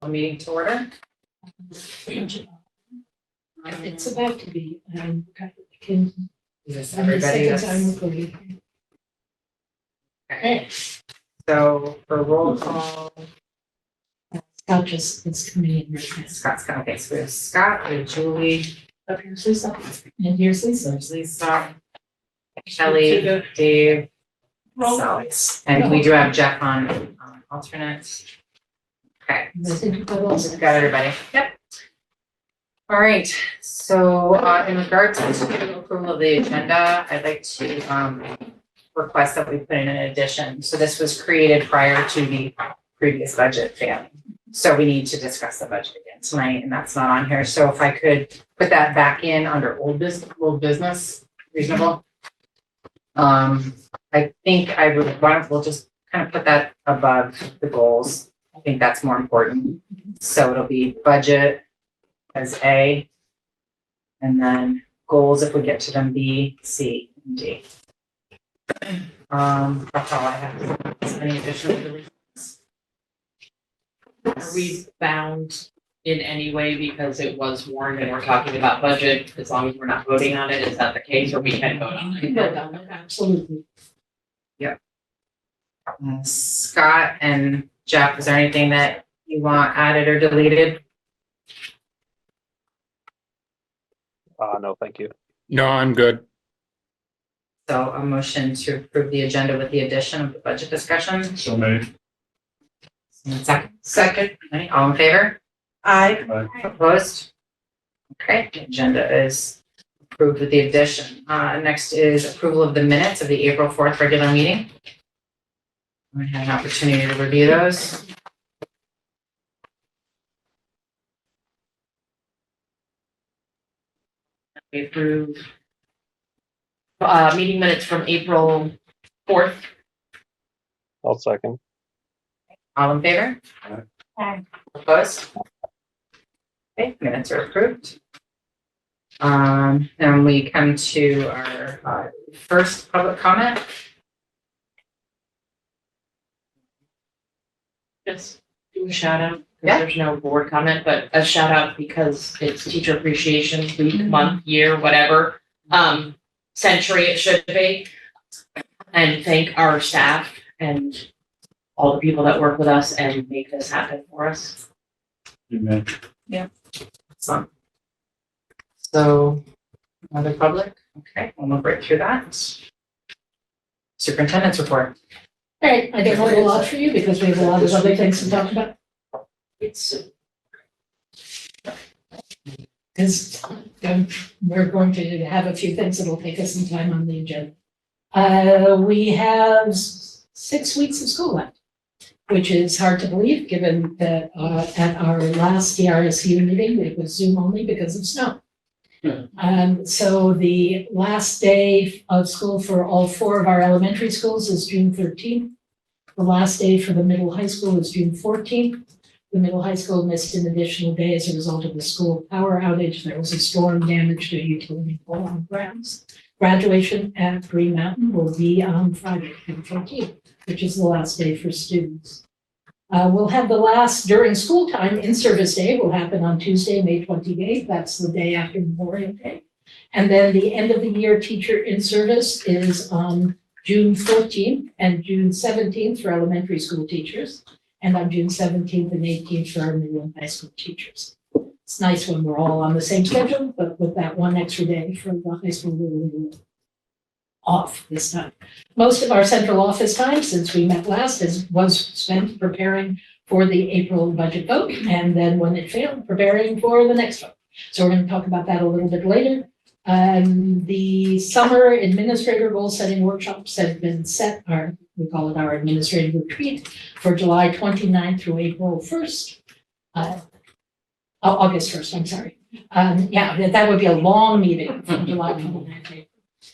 A meeting to order. It's about to be, can. Is this how many everybody? seconds I'm That's- recording? Okay. So for roll call, Scott just is coming in right now. Scott's coming. Okay, so we have Scott, we have Julie, Up here's Lisa. And here's Lisa. there's Lisa, Kelly, Dave, Sally. And we do have Jeff on alternate. Okay. I think you've got all Got everybody. Yep. All right, so in regards to approval of the agenda, I'd like to request that we put in an addition. So this was created prior to the previous budget failing. So we need to discuss the budget again tonight, and that's not on here. So if I could put that back in under old business, reasonable. I think I would, we'll just kind of put that above the goals. I think that's more important. So it'll be budget as A, and goals, if we get to them, B, C, and D. That's all I have. Any additional deletions? Are we bound in any way because it was warned and we're talking about budget, as long as we're not voting on it, is that the case, or we can vote on You can it? vote on it, absolutely. Scott and Jeff, is there anything that you want added or deleted? No, thank you. No, I'm good. So a motion to approve the agenda with the addition of the budget discussion. So made. Second. Second. All in favor? Aye. Opposed? Okay, the agenda is approved with the addition. Next is approval of the minutes of the April 4th regular meeting. We had an opportunity to review those. We approve meeting minutes from April 4th. I'll second. All in favor? Aye. Opposed? Okay, minutes are approved. And we come to our first public comment. Just do a shout out, Yeah. because there's no board comment, but a shout out because it's Teacher Appreciation Week, month, year, whatever. Century it should be. And thank our staff and all the people that work with us and make this happen for us. Amen. So, other public, okay, we'll move right through that. Superintendent's report. All right, I don't have a lot for you because we have a lot of other things to talk about. It's because we're going to have a few things that'll take us some time on the agenda. We have 6 weeks of school left, which is hard to believe given that at our last DRSU meeting, it was Zoom only because of snow. So the last day of school for all 4 of our elementary schools is June 13th. The last day for the middle high school is June 14th. The middle high school missed an additional day as a result of the school power outage. There was a storm damage to a utility pole on grounds. Graduation at Green Mountain will be on Friday, June 14th, which is the last day for students. We'll have the last during school time in-service day will happen on Tuesday, May 28th. That's the day after Memorial Day. And then the end of the year teacher in-service is on June 14th and June 17th for elementary school teachers, and on June 17th and 18th for our middle and high school teachers. It's nice when we're all on the same schedule, but with that one extra day for the high school, we're off this time. Most of our central office time since we met last was spent preparing for the April budget vote, and then when it failed, preparing for the next vote. So we're going to talk about that a little bit later. The summer administrator goal setting workshops have been set, we call it our administrative retreat, for July 29th through April 1st. August 1st, I'm sorry. Yeah, that would be a long meeting from July 29th.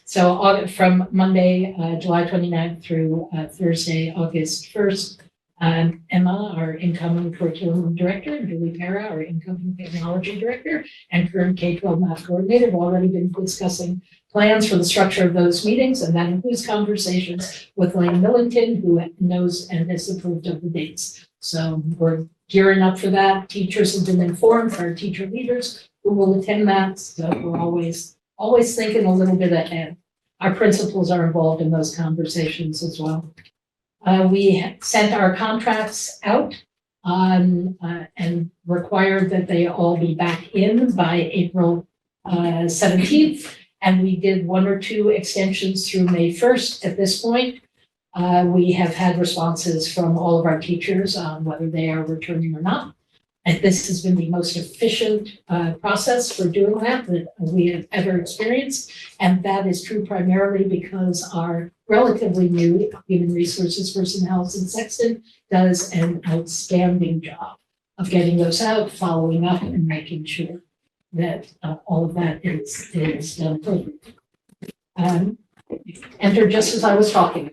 So from Monday, July 29th through Thursday, August 1st, Emma, our incoming curriculum director, Julie Para, our incoming technology director, and current K-12 math coordinator have already been discussing plans for the structure of those meetings, and that includes conversations with Lane Millington, who knows and has approved of the dates. So we're gearing up for that. Teachers have been informed, our teacher leaders who will attend that, so we're always thinking a little bit ahead. Our principals are involved in those conversations as well. We sent our contracts out and required that they all be back in by April 17th. And we did 1 or 2 extensions through May 1st at this point. We have had responses from all of our teachers on whether they are returning or not. And this has been the most efficient process for doing that we have ever experienced. And that is true primarily because our relatively new human resources person, Allison Sexton, does an outstanding job of getting those out, following up, and making sure that all of that is done appropriately. Enter just as I was talking about.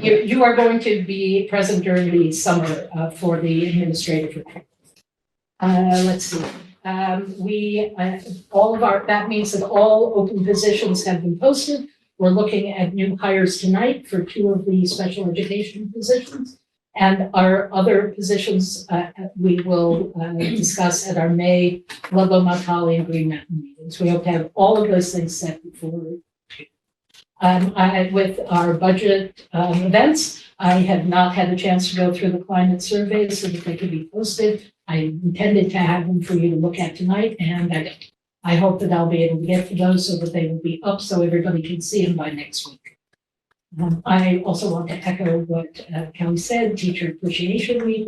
You are going to be present during the summer for the administrative report. Let's see. That means that all open positions have been posted. We're looking at new hires tonight for 2 of the special education positions. And our other positions, we will discuss at our May Ludlow, Mount Holly, and Green Mountain meetings. We hope to have all of those things set before. With our budget events, I have not had a chance to go through the climate surveys so that they could be posted. I intended to have them for you to look at tonight, and I hope that I'll be able to get to those so that they will be up so everybody can see them by next week. I also want to echo what Kelly said, Teacher Appreciation Week.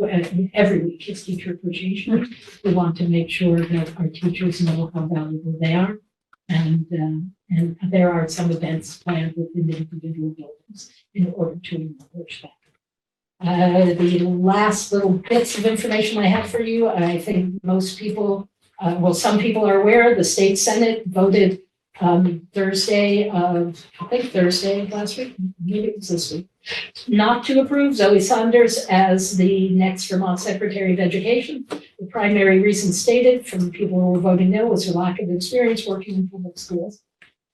Every week is Teacher Appreciation Week. We want to make sure that our teachers know how valuable they are. And there are some events planned within the individual buildings in order to acknowledge that. The last little bits of information I have for you, I think most people, some people are aware, the state Senate voted Thursday of last week, maybe it was this week, not to approve Zoe Saunders as the next Vermont Secretary of Education. The primary reason stated from the people who were voting no was her lack of experience working in public schools.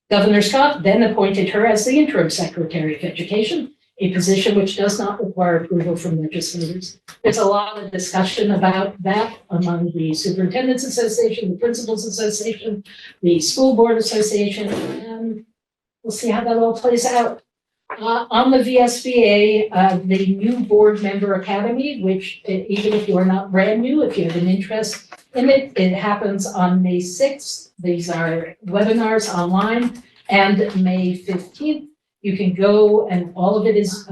Governor Scott then appointed her as the interim Secretary of Education, a position which does not require approval from legislators. There's a lot of discussion about that among the Superintendents Association, the Principals Association, the School Board Association, and we'll see how that all plays out. On the VSBA, the new Board Member Academy, which even if you are not brand new, if you have an interest in it, it happens on May 6th. These are webinars online, and May 15th. You can go, and all of it is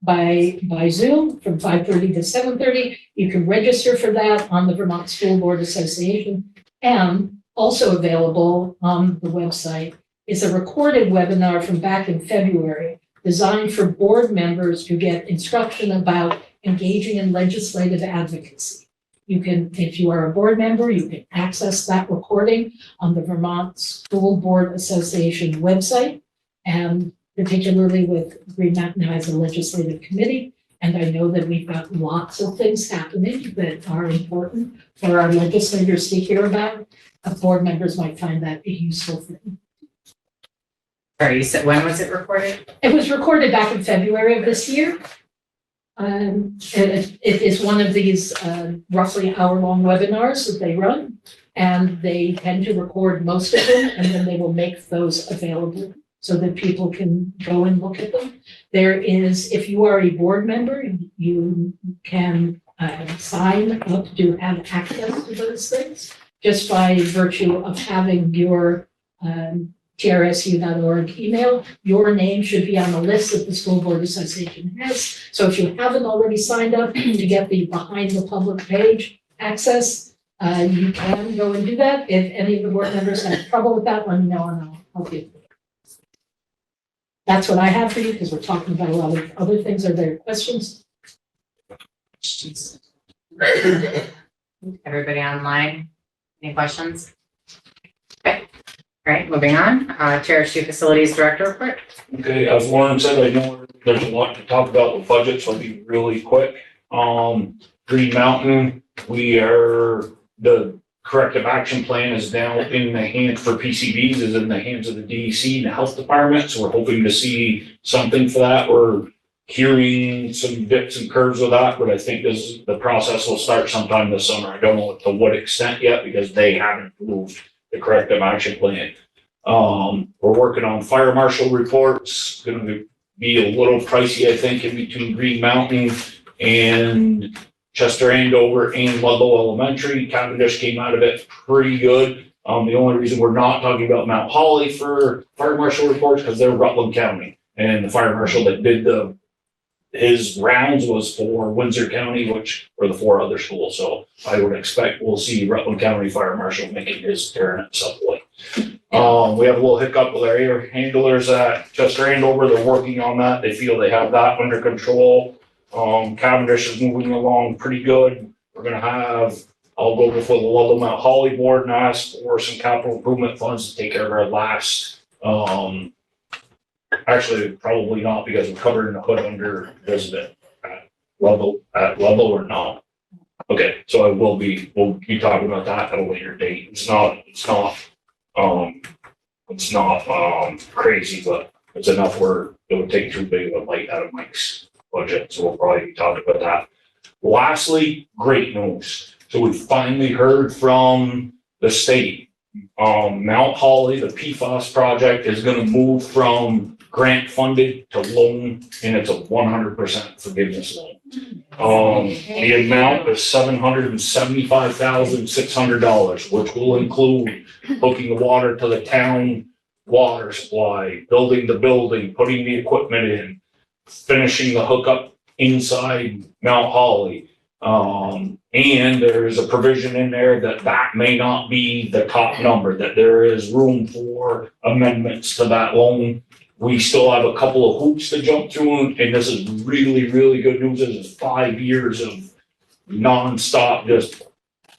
by Zoom from 5:30 to 7:30. You can register for that on the Vermont School Board Association, and also available on the website is a recorded webinar from back in February designed for board members to get instruction about engaging in legislative advocacy. You can, if you are a board member, you can access that recording on the Vermont School Board Association website. And particularly with Green Mountain as a legislative committee. And I know that we've got lots of things happening that are important for our legislators to hear about. Board members might find that a useful thing. Sorry, you said, when was it recorded? It was recorded back in February of this year. It is one of these roughly hour-long webinars that they run, and they tend to record most of them, and then they will make those available so that people can go and look at them. There is, if you are a board member, you can sign up to have access to those things just by virtue of having your trsu.org email. Your name should be on the list that the School Board Association has. So if you haven't already signed up to get the behind the public page access, you can go and do that. If any of the board members have trouble with that, let me know and I'll help you. That's what I have for you because we're talking about a lot of other things. Are there questions? Everybody online? Any questions? Okay. All right, moving on. Chair-2 Facilities Director report. Okay, as Lauren said, I know there's a lot to talk about with budget, so I'll be really quick. Green Mountain, the corrective action plan is now in the hands for PCBs, is in the hands of the DEC and the health department. So we're hoping to see something for that. We're hearing some dips and curves of that, but I think the process will start sometime this summer. I don't know to what extent yet because they haven't approved the corrective action plan. We're working on fire marshal reports, gonna be a little pricey, I think, in between Green Mountain and Chester Andover and Ludlow Elementary. Cavendish came out of it pretty good. The only reason we're not talking about Mount Holly for fire marshal reports, because they're Rutland County. And the fire marshal that did his rounds was for Windsor County, which were the 4 other schools. So I would expect we'll see Rutland County Fire Marshal making his turn at some point. We have a little hiccup with our air handlers at Chester Andover. They're working on that. They feel they have that under control. Cavendish is moving along pretty good. I'll go before the Ludlow Mount Holly board and ask for some capital improvement funds to take care of our last, actually, probably not because we're covered in the hood under resident at Ludlow or not. Okay, so we'll be talking about that at a later date. It's not crazy, but it's enough where it would take too big of a bite out of Mike's budget, so we'll probably be talking about that. Lastly, great news. So we finally heard from the state. Mount Holly, the PFAS project is gonna move from grant funded to loan, and it's a 100% forgiveness loan. The amount is $775,600, which will include hooking the water to the town water supply, building the building, putting the equipment in, finishing the hookup inside Mount Holly. And there is a provision in there that may not be the top number, that there is room for amendments to that loan. We still have a couple of hoops to jump through, and this is really, really good news. This is 5 years of nonstop, just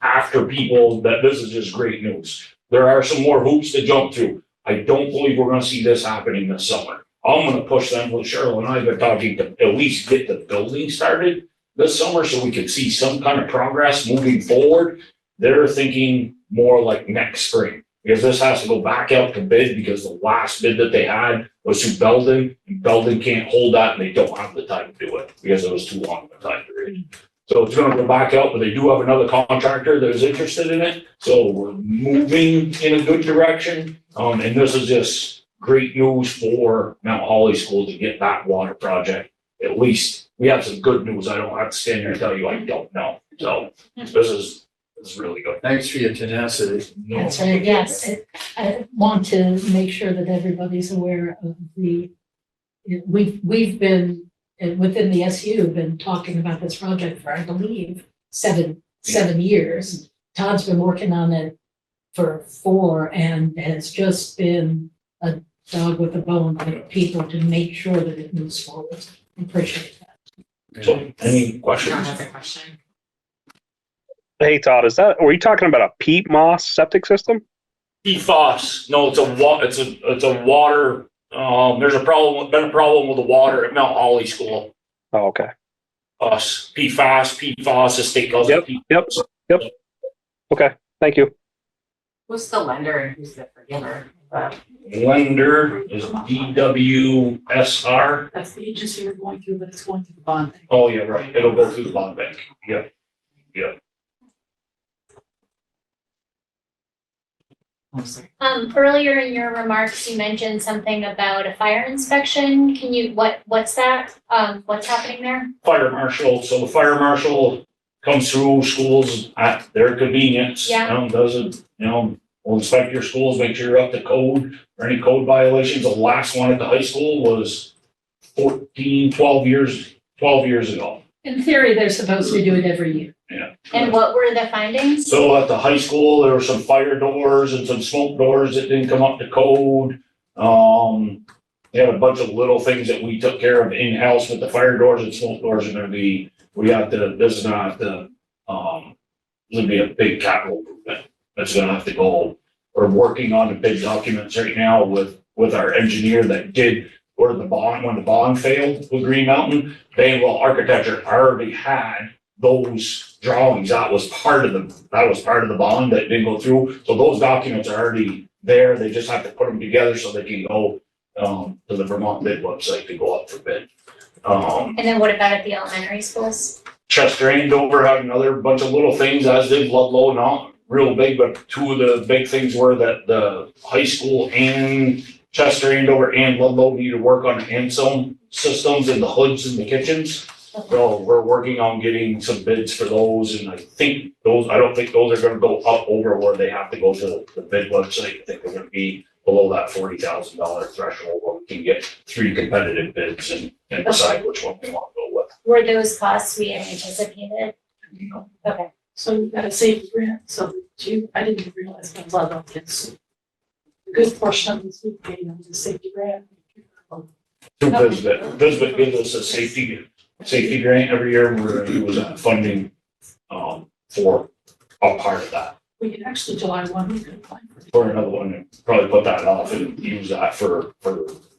after people, this is just great news. There are some more hoops to jump through. I don't believe we're gonna see this happening this summer. I'm gonna push them, with Cheryl and I have been talking to at least get the building started this summer so we can see some kind of progress moving forward. They're thinking more like next spring, because this has to go back out to bid, because the last bid that they had was through Belden, and Belden can't hold that, and they don't have the time to do it because it was too long of a time period. So it's gonna go back out, but they do have another contractor that is interested in it, so we're moving in a good direction. And this is just great news for Mount Holly School to get that water project. At least we have some good news. I don't have to stand here and tell you I don't know. So this is really good. Thanks for your tenacity. That's right, yes. I want to make sure that everybody's aware of we've been, within the SU, been talking about this project for, I believe, seven years. Todd's been working on it for 4 and has just been a dog with a bone with people to make sure that it moves forward. Appreciate that. So any I questions? don't have a question. Hey Todd, were you talking about a peat moss septic system? PFAS, no, it's a water, there's been a problem with the water at Mount Holly School. Oh, okay. PFAS, the state calls it. Yep. Okay, thank you. Who's the lender and who's the forgiver? Lender is DWSR. That's the agency you're going through, but it's going through the bond. Oh, yeah, right. It'll go through the bond bank. Yep. Oh, sorry. Earlier in your remarks, you mentioned something about a fire inspection. Can you, what's that? What's happening there? Fire marshal. So the fire marshal comes through schools at their convenience. Yeah. Will inspect your schools, make sure you're up to code or any code violations. The last one at the high school was 12 years ago. In theory, they're supposed to do it every year. Yeah. And what were the findings? So at the high school, there were some fire doors and some smoke doors that didn't come up to code. They had a bunch of little things that we took care of in-house, but the fire doors and smoke doors are gonna be, this is gonna be a big capital improvement. That's gonna have to go. We're working on the bid documents right now with our engineer that did order the bond, when the bond failed with Green Mountain. Architecture already had those drawings. That was part of the bond that didn't go through. So those documents are already there. They just have to put them together so they can go to the Vermont bid website to go up for bid. And then what about at the elementary schools? Chester Andover had another bunch of little things, as did Ludlow, not real big, but two of the big things were that the high school and Chester Andover and Ludlow need to work on Anselm systems in the hoods in the kitchens. So we're working on getting some bids for those, and I don't think those are gonna go up over where they have to go to the bid website. I think they're gonna be below that $40,000 threshold, where we can get 3 competitive bids and decide which one we want to go with. Were those costs we had anticipated? Okay. So we've got a safety grant, so I didn't even realize that Ludlow gets a good portion of this week paid on the safety grant. Visbit gives us a safety grant every year, and we're gonna use that funding, for a part of that. We can actually, July 1, we could apply for it. For another one, and probably put that off and use that for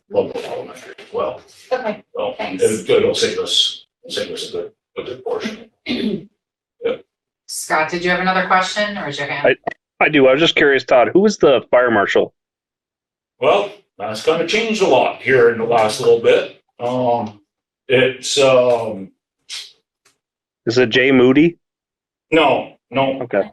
local elementary as well. Okay, So Thanks. it'll save us a good portion. Scott, did you have another question or is your hand? I do. I was just curious, Todd, who was the fire marshal? Well, that's kind of changed a lot here in the last little bit. It's, Is it Jay Moody? no. Okay.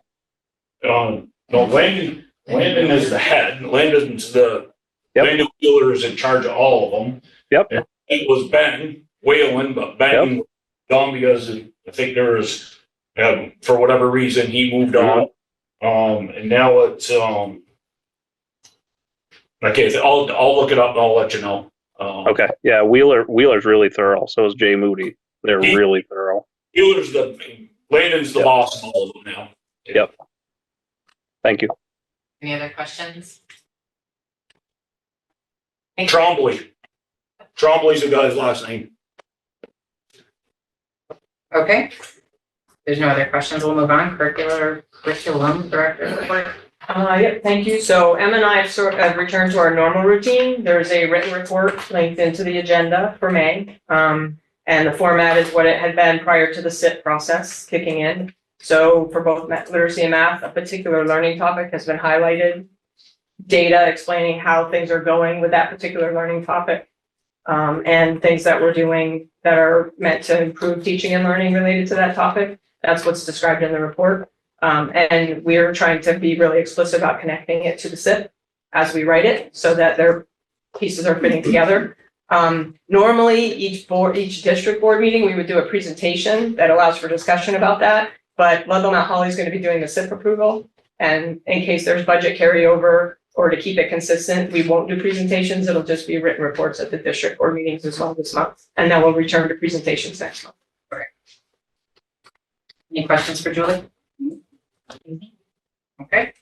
No, Landon is the head. Landon's the, Yep. Landon Wheeler is in charge of all of them. Yep. And it was Ben Whalen, but Ben gone because I think there was, for whatever reason, he moved on. And now it's, okay, I'll look it up and I'll let you know. Okay. Yeah, Wheeler's really thorough. So is Jay Moody. They're really thorough. Landon's the boss of all of them now. Yep. Thank you. Any other questions? Trombley. Trombley's the guy's last name. Okay. There's no other questions. We'll move on. Curriculum director report. Yep, thank you. So Em and I have returned to our normal routine. There's a written report linked into the agenda for May. And the format is what it had been prior to the SIP process kicking in. So for both literacy and math, a particular learning topic has been highlighted. Data explaining how things are going with that particular learning topic. And things that we're doing that are meant to improve teaching and learning related to that topic. That's what's described in the report. And we're trying to be really explicit about connecting it to the SIP as we write it so that their pieces are fitting together. Normally, each district board meeting, we would do a presentation that allows for discussion about that. But Ludlow Mount Holly is going to be doing the SIP approval. And in case there's budget carryover or to keep it consistent, we won't do presentations. It'll just be written reports at the district board meetings as well this month. And then we'll return to presentations next month. Any questions for Julie? Okay.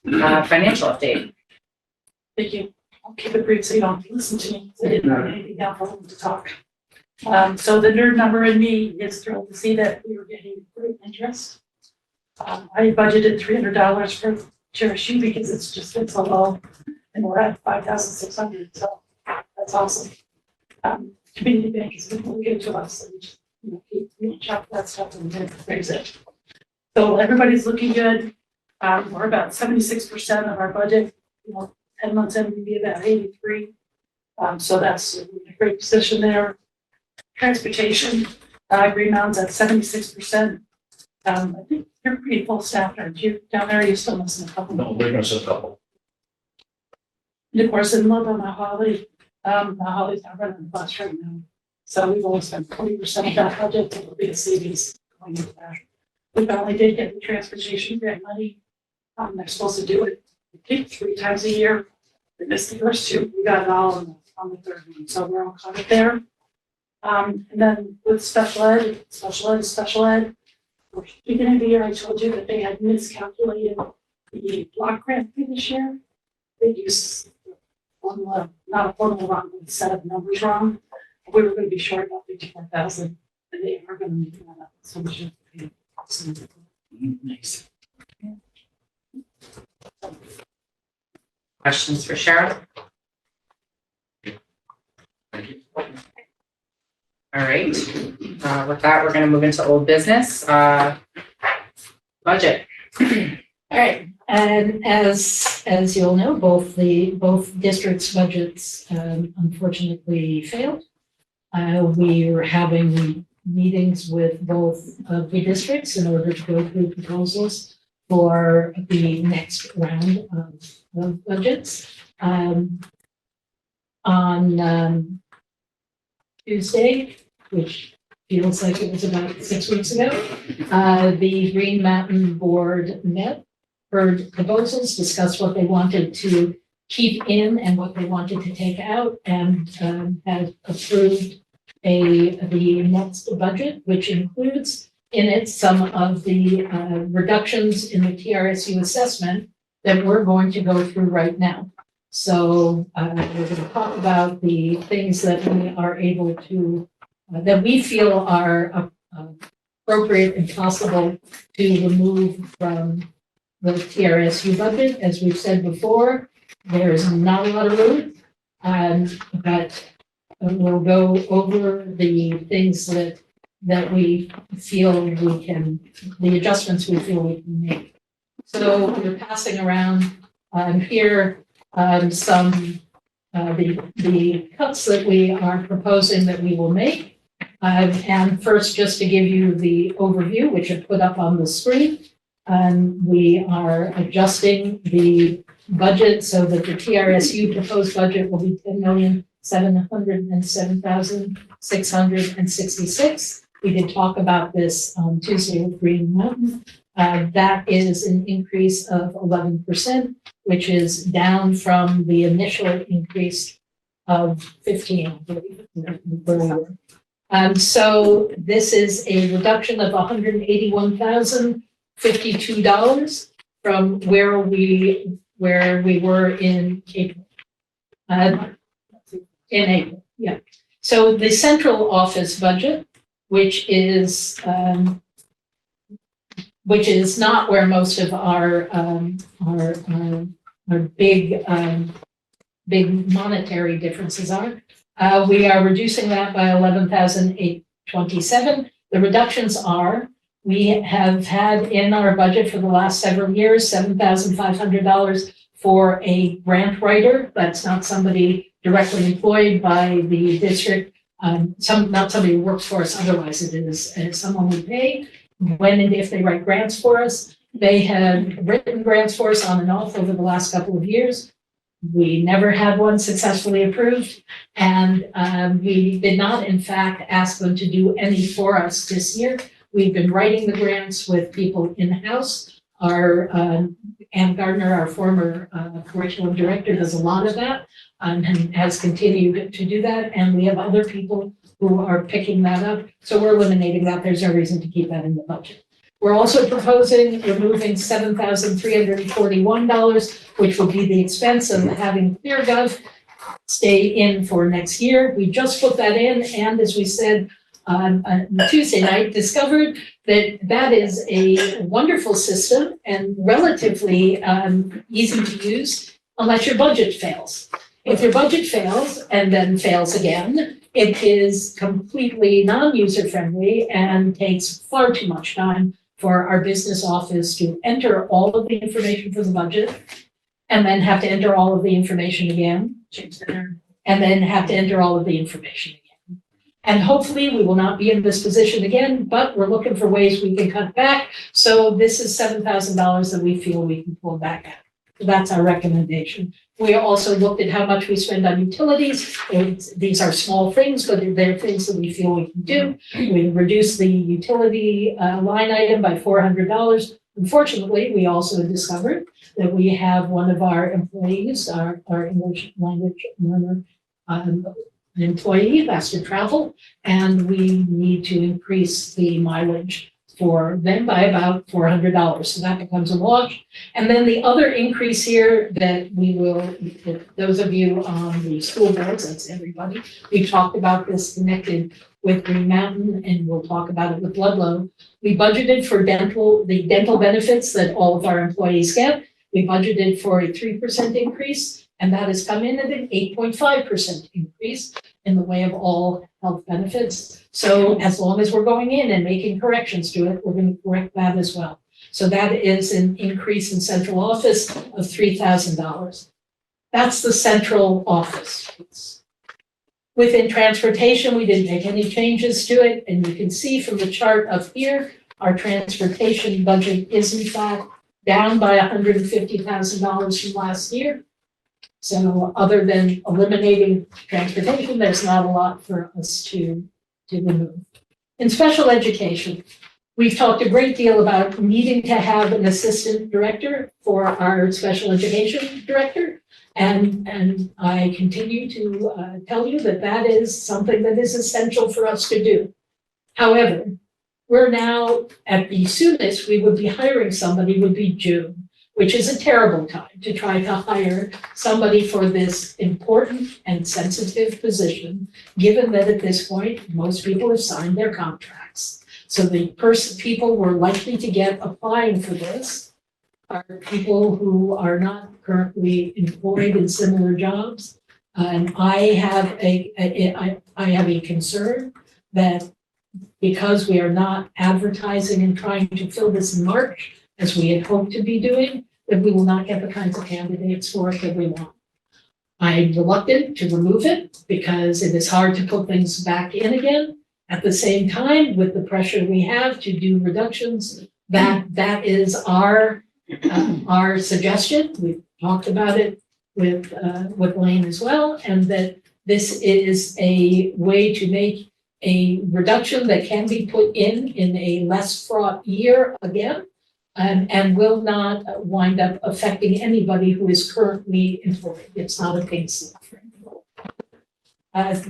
Financial update. Thank you. I'll keep it brief so you don't have to listen to me. I didn't have anything down for them to talk. So the nerd number in me is thrilled to see that we were getting great interest. I budgeted $300 for Cherish because it's so low, and we're at 5,600. So that's awesome. Community bank is going to give it to us, and just, keep chop that stuff and then raise it. So everybody's looking good. We're about 76% of our budget. 10 months in, we'd be about 83. So that's a great position there. Transportation, Green Mountain's at 76%. I think you're pretty full staffed, aren't you? Down there, you still missing a couple. No, they're gonna set a couple. And of course, in Ludlow, Mount Holly's not running the bus right now. So we've only spent 40% of that budget. It'll be a savings going into that. We finally did get the transportation grant money. They're supposed to do it, I think, 3 times a year. We missed the first 2. We got it all on the third one. So we're all caught up there. And then with special ed, beginning of the year, I told you that they had miscalculated the block grant for this year. They used formula, not a formula wrong, but a set of numbers wrong. We were going to be short about 54,000, and they are going to make that up. So we should pay some. Nice. Questions for Cheryl? All right. With that, we're going to move into old business. Budget. All right, and as you'll know, both districts' budgets unfortunately failed. We are having meetings with both of the districts in order to go through proposals for the next round of budgets. On Tuesday, which feels like it was about 6 weeks ago, the Green Mountain Board met, heard proposals, discussed what they wanted to keep in and what they wanted to take out, and has approved the next budget, which includes in it some of the reductions in the TRSU assessment that we're going to go through right now. So we're going to talk about the things that we are able to, that we feel are appropriate and possible to remove from the TRSU budget. As we've said before, there is not a lot of room, but we'll go over the things that we feel we can, the adjustments we feel we can make. So we're passing around here some the cuts that we are proposing that we will make. And first, just to give you the overview, which I put up on the screen, we are adjusting the budget so that the TRSU proposed budget will be $10,707,666. We did talk about this on Tuesday with Green Mountain. That is an increase of 11%, which is down from the initial increase of 15, I believe, where we were. So this is a reduction of $181,052 from where we were in April. In April, yeah. So the central office budget, which is not where most of our big monetary differences are. We are reducing that by 11,827. The reductions are, we have had in our budget for the last several years, $7,500 for a grant writer. That's not somebody directly employed by the district. Not somebody who works for us, otherwise it is someone we pay when and if they write grants for us. They have written grants for us on and off over the last couple of years. We never had one successfully approved, and we did not, in fact, ask them to do any for us this year. We've been writing the grants with people in-house. Our Ann Gardner, our former curriculum director, does a lot of that and has continued to do that. And we have other people who are picking that up. So we're eliminating that. There's no reason to keep that in the budget. We're also proposing removing $7,341, which will be the expense of having ClearGov stay in for next year. We just put that in, and as we said on Tuesday night, discovered that that is a wonderful system and relatively easy to use unless your budget fails. If your budget fails and then fails again, it is completely non-user friendly and takes far too much time for our business office to enter all of the information for the budget and then have to enter all of the information again, and then have to enter all of the information again. And hopefully we will not be in this position again, but we're looking for ways we can cut back. So this is $7,000 that we feel we can pull back at. So that's our recommendation. We also looked at how much we spend on utilities. These are small things, but they're things that we feel we can do. We reduced the utility line item by $400. Unfortunately, we also discovered that we have one of our employees, our English language learner, an employee who has to travel, and we need to increase the mileage for them by about $400. So that becomes a wash. And then the other increase here that we will, those of you on the school boards, that's everybody, we talked about this connected with Green Mountain, and we'll talk about it with Ludlow. We budgeted for the dental benefits that all of our employees get. We budgeted for a 3% increase, and that has come in at an 8.5% increase in the way of all health benefits. So as long as we're going in and making corrections to it, we're going to correct that as well. So that is an increase in central office of $3,000. That's the central office. Within transportation, we didn't make any changes to it, and you can see from the chart up here, our transportation budget is in fact down by $150,000 from last year. So other than eliminating transportation, there's not a lot for us to remove. In special education, we've talked a great deal about needing to have an assistant director for our special education director. And I continue to tell you that that is something that is essential for us to do. However, we're now at the soonest we would be hiring somebody would be June, which is a terrible time to try to hire somebody for this important and sensitive position, given that at this point, most people have signed their contracts. So the people we're likely to get applying for this are people who are not currently employed in similar jobs. And I have a concern that because we are not advertising and trying to fill this in March, as we had hoped to be doing, that we will not get the kinds of candidates for it that we want. I'm reluctant to remove it because it is hard to put things back in again. At the same time, with the pressure we have to do reductions, that is our suggestion. We've talked about it with Lane as well, and that this is a way to make a reduction that can be put in a less fraught year again, and will not wind up affecting anybody who is currently employed. It's not a paid slip for anyone.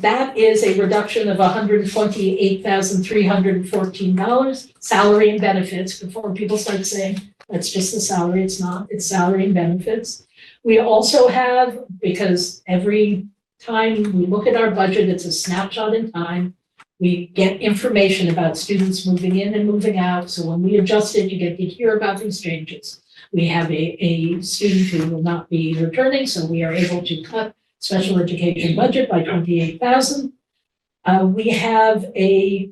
That is a reduction of $128,314, salary and benefits, before people start saying, that's just the salary. It's not, it's salary and benefits. We also have, because every time we look at our budget, it's a snapshot in time. We get information about students moving in and moving out. So when we adjust it, you get to hear about these changes. We have a student who will not be returning, so we are able to cut special education budget by $28,000. We have a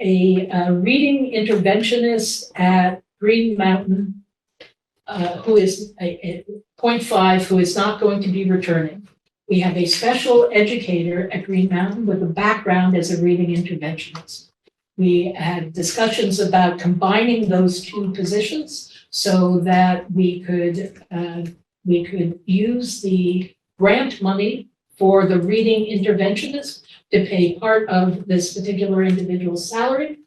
reading interventionist at Green Mountain who is a 0.5, who is not going to be returning. We have a special educator at Green Mountain with a background as a reading interventionist. We had discussions about combining those two positions so that we could use the grant money for the reading interventionist to pay part of this particular individual's salary.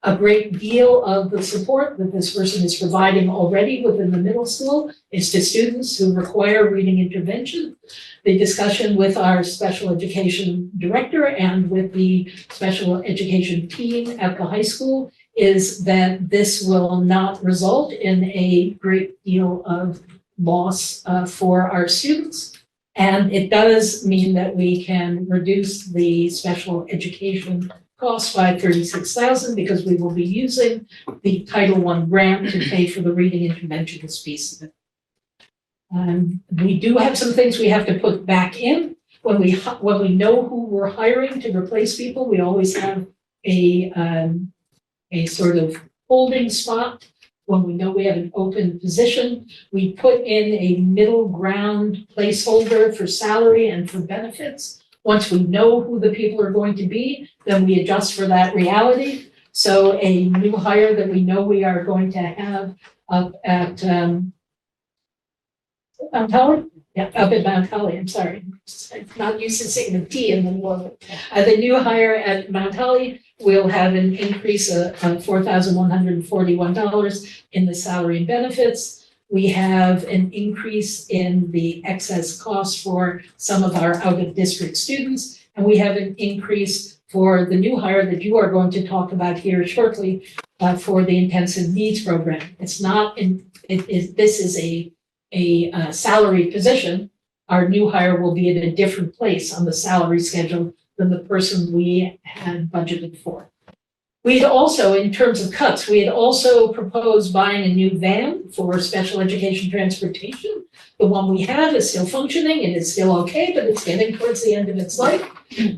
A great deal of the support that this person is providing already within the middle school is to students who require reading intervention. The discussion with our special education director and with the special education team at the high school is that this will not result in a great deal of loss for our students. And it does mean that we can reduce the special education cost by $36,000 because we will be using the Title I grant to pay for the reading interventionist piece of it. We do have some things we have to put back in. When we know who we're hiring to replace people, we always have a sort of holding spot. When we know we have an open position, we put in a middle ground placeholder for salary and for benefits. Once we know who the people are going to be, then we adjust for that reality. So a new hire that we know we are going to have up at Mount Holly? Yeah, up at Mount Holly, I'm sorry. I'm not used to saying the T in the middle. The new hire at Mount Holly will have an increase of $4,141 in the salary and benefits. We have an increase in the excess cost for some of our out-of-district students, and we have an increase for the new hire that you are going to talk about here shortly for the intensive needs program. It's not this is a salary position. Our new hire will be at a different place on the salary schedule than the person we had budgeted for. We had also, in terms of cuts, we had also proposed buying a new van for special education transportation. The one we have is still functioning and it's still okay, but it's getting towards the end of its life.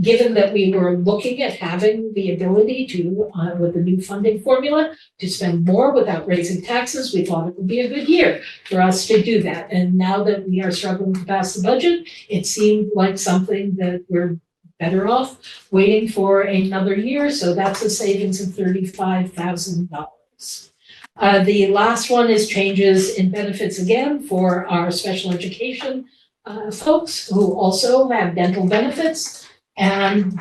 Given that we were looking at having the ability to, with the new funding formula, to spend more without raising taxes, we thought it would be a good year for us to do that. And now that we are struggling to pass the budget, it seemed like something that we're better off waiting for another year, so that's a savings of $35,000. The last one is changes in benefits again for our special education folks who also have dental benefits. And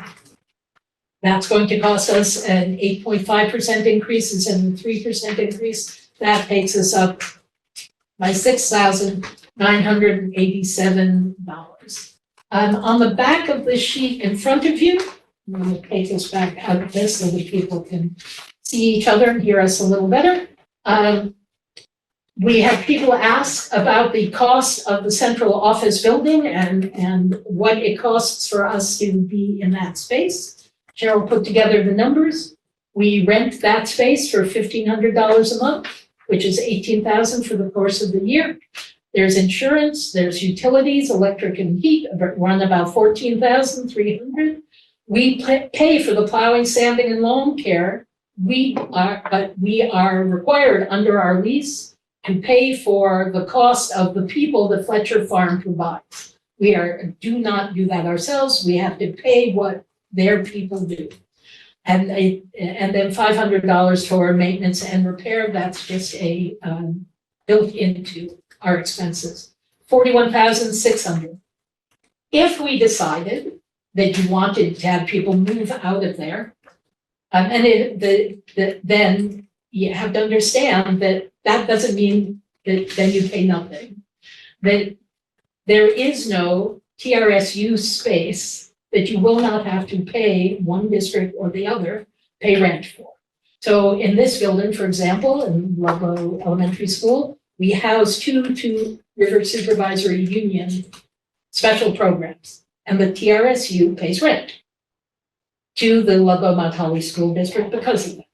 that's going to cost us an 8.5% increase instead of a 3% increase. That takes us up by $6,987. On the back of the sheet in front of you, I'm going to take this back out of this so that people can see each other and hear us a little better. We have people ask about the cost of the central office building and what it costs for us to be in that space. Cheryl put together the numbers. We rent that space for $1,500 a month, which is $18,000 for the course of the year. There's insurance, there's utilities, electric and heat, run about $14,300. We pay for the plowing, sanding, and lawn care. We are required under our lease to pay for the cost of the people that Fletcher Farm provides. We do not do that ourselves. We have to pay what their people do. And then $500 for maintenance and repair. That's just built into our expenses. $41,600. If we decided that you wanted to have people move out of there, then you have to understand that doesn't mean that then you pay nothing. That there is no TRSU space that you will not have to pay one district or the other, pay rent for. So in this building, for example, in Ludlow Elementary School, we house two River Supervisory Union special programs, and the TRSU pays rent to the Ludlow Mount Holly School District because of that.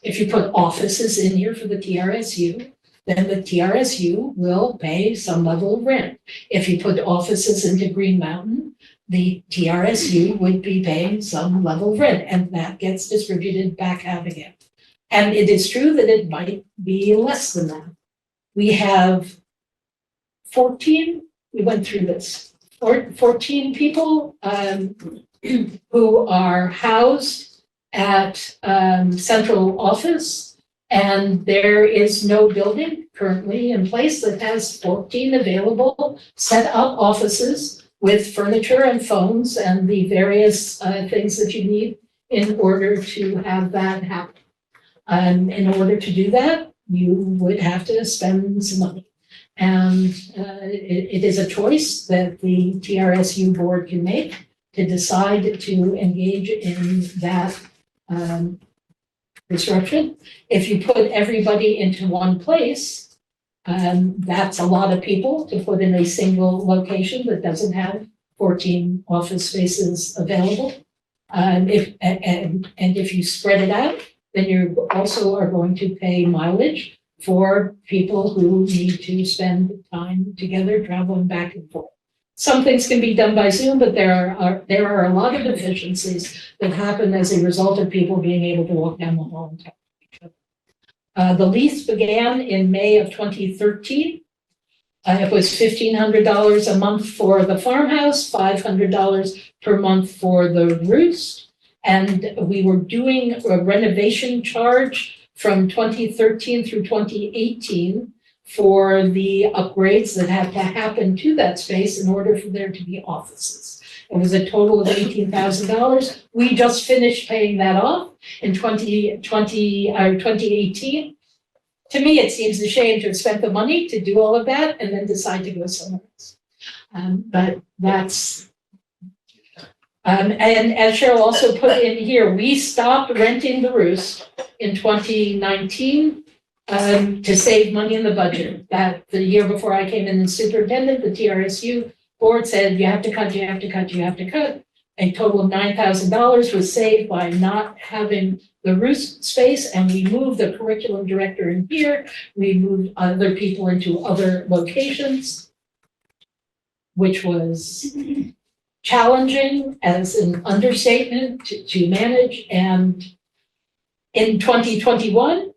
If you put offices in here for the TRSU, then the TRSU will pay some level of rent. If you put offices into Green Mountain, the TRSU would be paying some level of rent, and that gets distributed back out again. And it is true that it might be less than that. We have 14, we went through this, 14 people who are housed at central office, and there is no building currently in place that has 14 available set up offices with furniture and phones and the various things that you need in order to have that happen. In order to do that, you would have to spend some money. And it is a choice that the TRSU board can make to decide to engage in that disruption. If you put everybody into one place, that's a lot of people to put in a single location that doesn't have 14 office spaces available. And if you spread it out, then you also are going to pay mileage for people who need to spend time together traveling back and forth. Some things can be done by Zoom, but there are a lot of efficiencies that happen as a result of people being able to walk down the hall and talk to each other. The lease began in May of 2013. It was $1,500 a month for the farmhouse, $500 per month for the roost. And we were doing a renovation charge from 2013 through 2018 for the upgrades that had to happen to that space in order for there to be offices. It was a total of $18,000. We just finished paying that off in 2018. To me, it seems a shame to have spent the money to do all of that and then decide to go somewhere else. But that's, and as Cheryl also put in here, we stopped renting the roost in 2019 to save money in the budget. That the year before I came in as superintendent, the TRSU board said, you have to cut, you have to cut, you have to cut. A total of $9,000 was saved by not having the roost space, and we moved the curriculum director in here. We moved other people into other locations, which was challenging as an understatement to manage. And in 2021,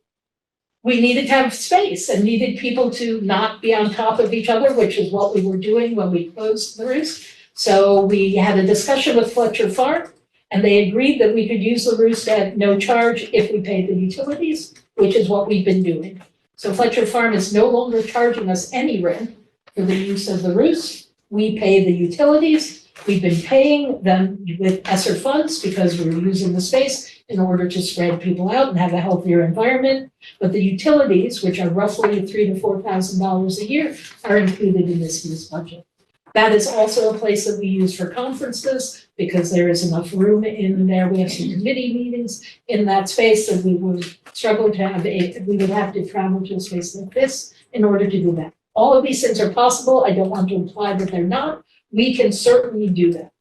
we needed to have space and needed people to not be on top of each other, which is what we were doing when we closed the roost. So we had a discussion with Fletcher Farm, and they agreed that we could use the roost at no charge if we paid the utilities, which is what we've been doing. So Fletcher Farm is no longer charging us any rent for the use of the roost. We pay the utilities. We've been paying them with ESSER funds because we're using the space in order to spread people out and have a healthier environment. But the utilities, which are roughly $3,000 to $4,000 a year, are included in this year's budget. That is also a place that we use for conferences because there is enough room in there. We have some committee meetings in that space that we would struggle to have we would have to travel to a space like this in order to do that. All of these things are possible. I don't want to imply that they're not. We can certainly do that.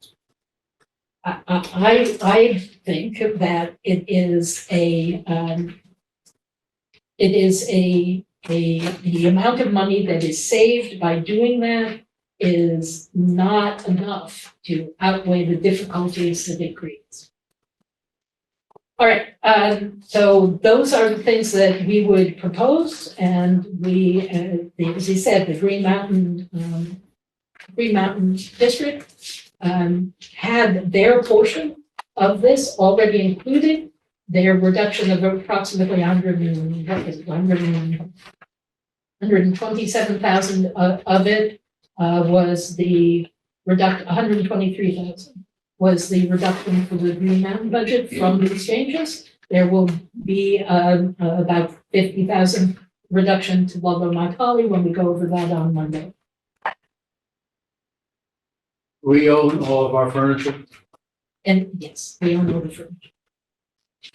I think that the amount of money that is saved by doing that is not enough to outweigh the difficulties that it creates. All right, so those are the things that we would propose, and we, as he said, the Green Mountain District had their portion of this already included. Their reduction of approximately 127,000 of it was the 123,000 was the reduction for the Green Mountain budget from these changes. There will be about 50,000 reduction to Ludlow Mount Holly when we go over that on Monday. We own all of our furniture. And yes, we own all the furniture. Is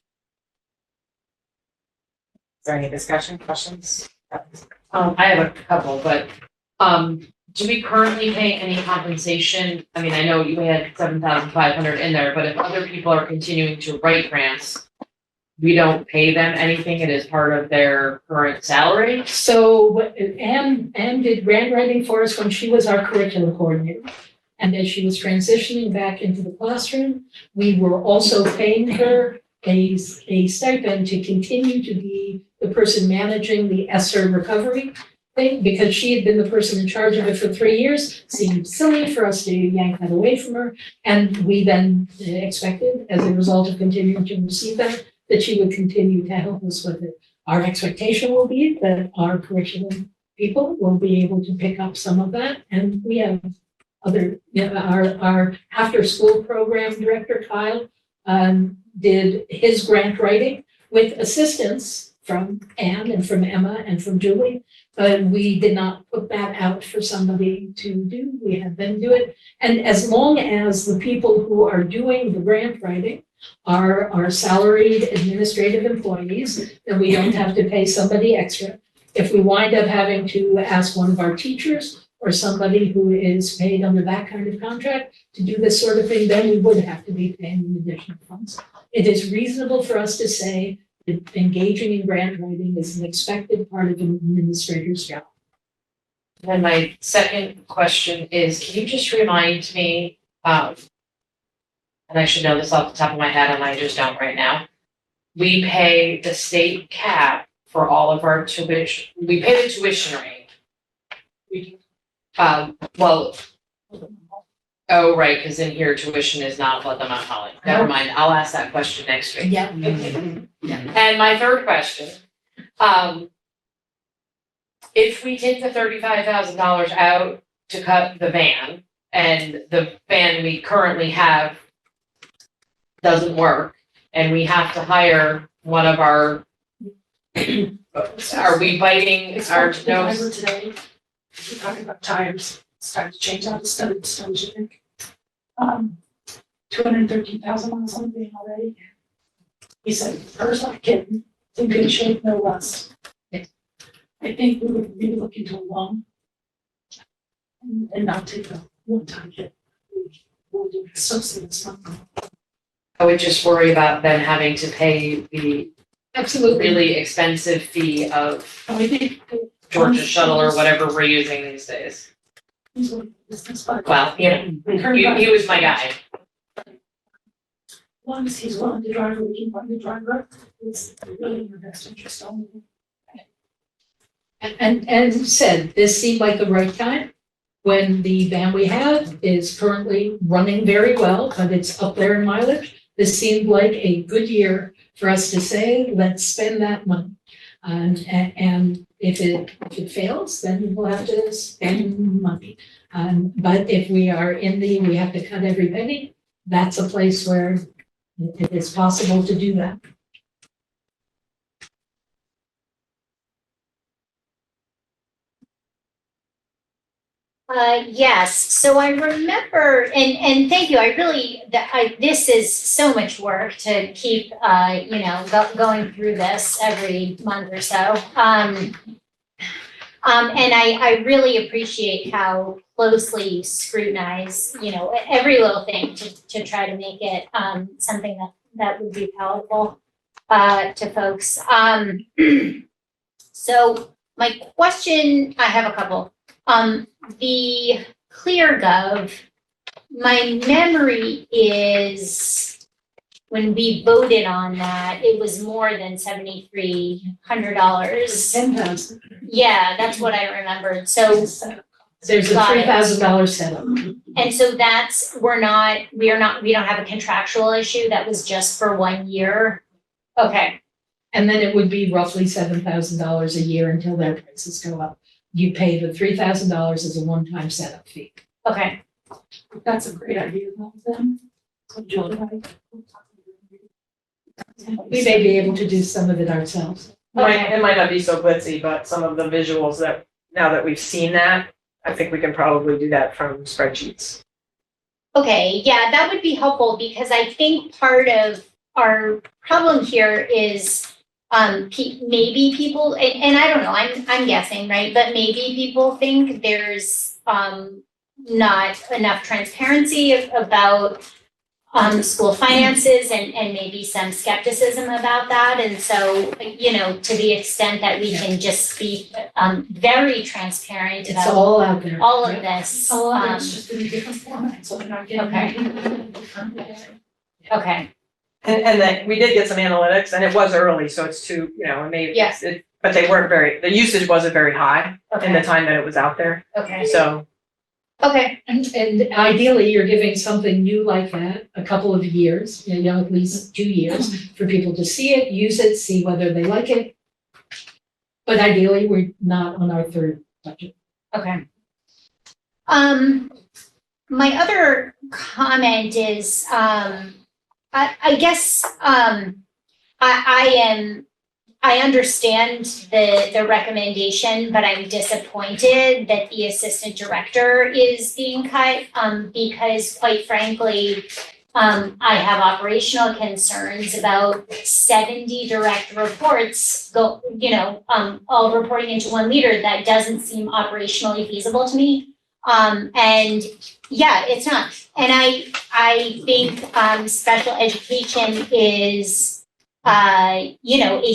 there any discussion, questions? I have a couple, but, do we currently pay any compensation? I mean, I know you had 7,500 in there, but if other people are continuing to write grants, we don't pay them anything, it is part of their current salary? So Anne did grant writing for us when she was our curriculum coordinator. And as she was transitioning back into the classroom, we were also paying her a stipend to continue to be the person managing the ESSER recovery thing, because she had been the person in charge of it for 3 years. Seemed silly for us to yank that away from her. And we then expected, as a result of continuing to receive that she would continue to help us with it. Our expectation will be that our curriculum people will be able to pick up some of that. And we have our after-school program director, Kyle, did his grant writing with assistance from Anne and from Emma and from Julie. But we did not put that out for somebody to do. We had them do it. And as long as the people who are doing the grant writing are salaried administrative employees, then we don't have to pay somebody extra. If we wind up having to ask one of our teachers or somebody who is paid under that kind of contract to do this sort of thing, then we would have to be paying them additional funds. It is reasonable for us to say that engaging in grant writing is an expected part of an administrator's job. And my second question is, can you just remind me, and I should know this off the top of my head and I just don't right now. We pay the state cap for all of our tuition, we pay the tuition rate. Well, oh, right, because in here tuition is not Ludlow Mount Holly. Never mind, I'll ask that question next week. Yeah. And my third question, if we take the $35,000 out to cut the van, and the van we currently have doesn't work, and we have to hire one of our, are we biting our nose? Today, we're talking about tires, it's time to change out the stones, you think? 213,000 on something already. He said, first I'm kidding, it's in good shape, no rust. I think we would really look into a loan and not take a one-time hit. We'll do associates something. I would just worry about then having to pay the Absolutely. really expensive fee of I think Georgia Shuttle or whatever we're using these days. he's a business buddy. Well, he was my guy. Once he's willing to drive, we can find the driver, it's really in your best interest only. And as you said, this seemed like the right time. when the van we have is currently running very well, but it's up there in mileage, this seemed like a good year for us to say, let's spend that money. And if it fails, then we'll have to spend money. But if we have to cut every penny, that's a place where it is possible to do that. Yes, so I remember, and thank you, this is so much work to keep, going through this every month or so. And I really appreciate how closely you scrutinize, every little thing to try to make it, something that would be palatable, to folks. So my question, I have a couple. The ClearGov, my memory is when we voted on that, it was more than $7,300. 10,000. Yeah, that's what I remembered. So There's a Got it. $3,000 setup. and so we don't have a contractual issue. That was just for 1 year. Okay, And then it would be roughly $7,000 a year until their prices go up. You pay the $3,000 as a one-time setup fee. okay. That's a great idea about them. We may be able to do some of it ourselves. It might not be so glitzy, but some of the visuals that, now that we've seen that, I think we can probably do that from spreadsheets. Okay, yeah, that would be helpful because I think part of our problem here is maybe people, and I don't know, I'm guessing, right? But maybe people think there's not enough transparency about school finances and maybe some skepticism about that. And so, to the extent that we can just be very transparent It's about all out there. all of this. All of it's just in a different format, so they're not getting. Okay, And then we did get some analytics and it was early, so it's too, maybe. Yes. But they weren't the usage wasn't very high in the okay, time that it was out there, okay, so. okay, And ideally, you're giving something new like that a couple of years, at least 2 years, for people to see it, use it, see whether they like it. But ideally, we're not on our third budget. okay. My other comment is, I guess, I understand the recommendation, but I'm disappointed that the assistant director is being cut, because quite frankly, I have operational concerns about 70 direct reports all reporting into one leader. That doesn't seem operationally feasible to me. And yeah, it's not. And I think special education is a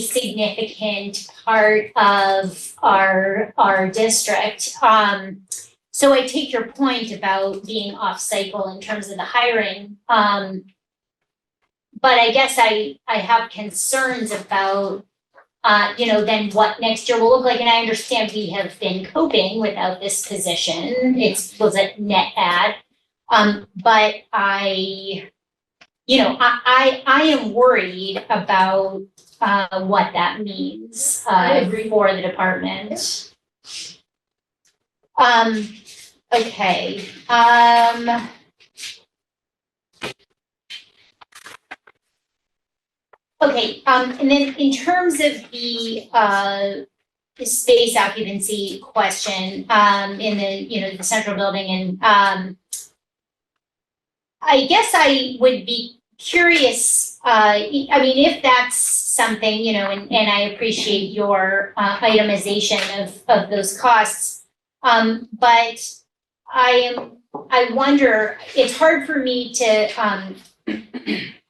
significant part of our district. So I take your point about being off cycle in terms of the hiring. But I guess I have concerns about then what next year will look like. And I understand we have been coping without this position. Was a net add. But I am worried about what that means for the department. Okay. Okay, and then in terms of the space occupancy question, in the central building, and I guess I would be curious, if that's something, and I appreciate your itemization of those costs. But I wonder, it's hard for me to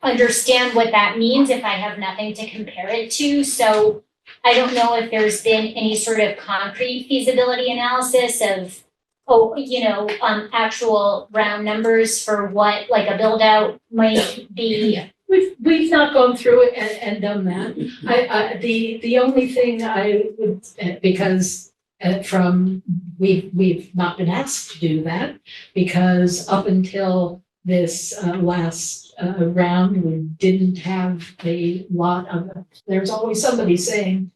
understand what that means if I have nothing to compare it to. So I don't know if there's been any sort of concrete feasibility analysis of, actual round numbers for what like a build out might be. We've not gone through it and done that. The only thing I would, because we've not been asked to do that because up until this last round, we didn't have a lot of, there's always somebody saying,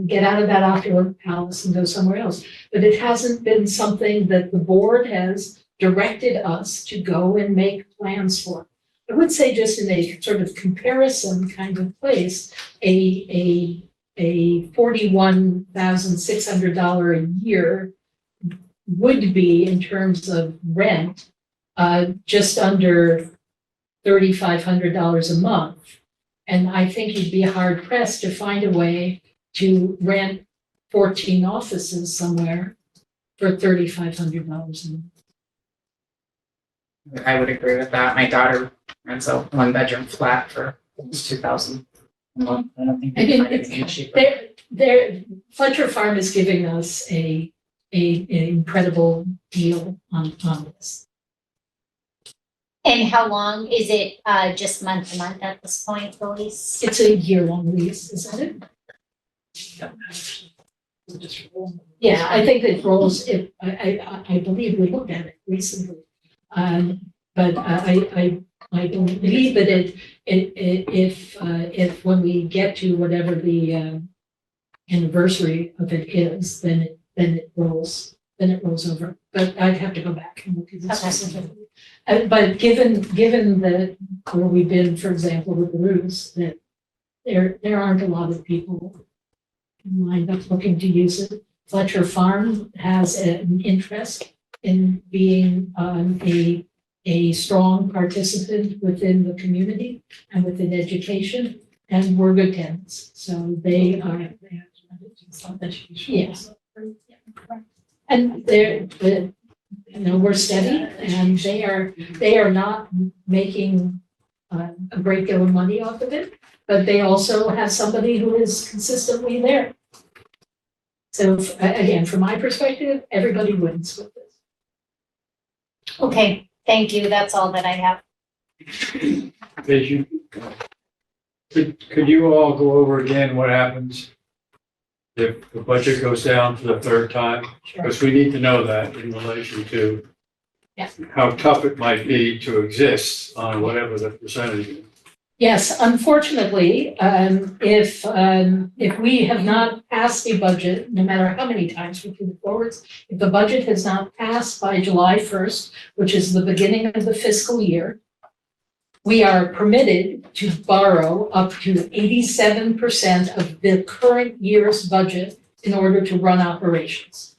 get out of that Opera Palace and go somewhere else. But it hasn't been something that the board has directed us to go and make plans for. I would say just in a sort of comparison kind of place, a $41,600 a year would be, in terms of rent, just under $3,500 a month. And I think you'd be hard pressed to find a way to rent 14 offices somewhere for $3,500 a month. I would agree with that. My daughter rents a one-bedroom flat for almost $2,000 a month. I don't think I we mean, can find anything cheaper. Fletcher Farm is giving us an incredible deal on this. And how long is it, just month to month at this point, the lease? It's a year-long lease, is that it? Yeah, I think it rolls, I believe we looked at it recently. But I believe that if when we get to whatever the anniversary of it is, then it rolls over. But I'd have to go back and look at this specifically. But given that where we've been, for example, with the roofs, that there aren't a lot of people lined up looking to use it. Fletcher Farm has an interest in being a strong participant within the community and within education, and we're good tenants. So they are, yes. And we're steady, and they are not making a great deal of money off of it, but they also have somebody who is consistently there. So again, from my perspective, everybody wins with this. Okay, thank you. That's all that I have. Could you all go over again what happens if the budget goes down for the third time? Because we need to know that in relation to how tough it might be to exist on whatever the percentage is. Yes, unfortunately, if we have not passed a budget, no matter how many times we move forward, if the budget has not passed by July 1st, which is the beginning of the fiscal year, we are permitted to borrow up to 87% of the current year's budget in order to run operations.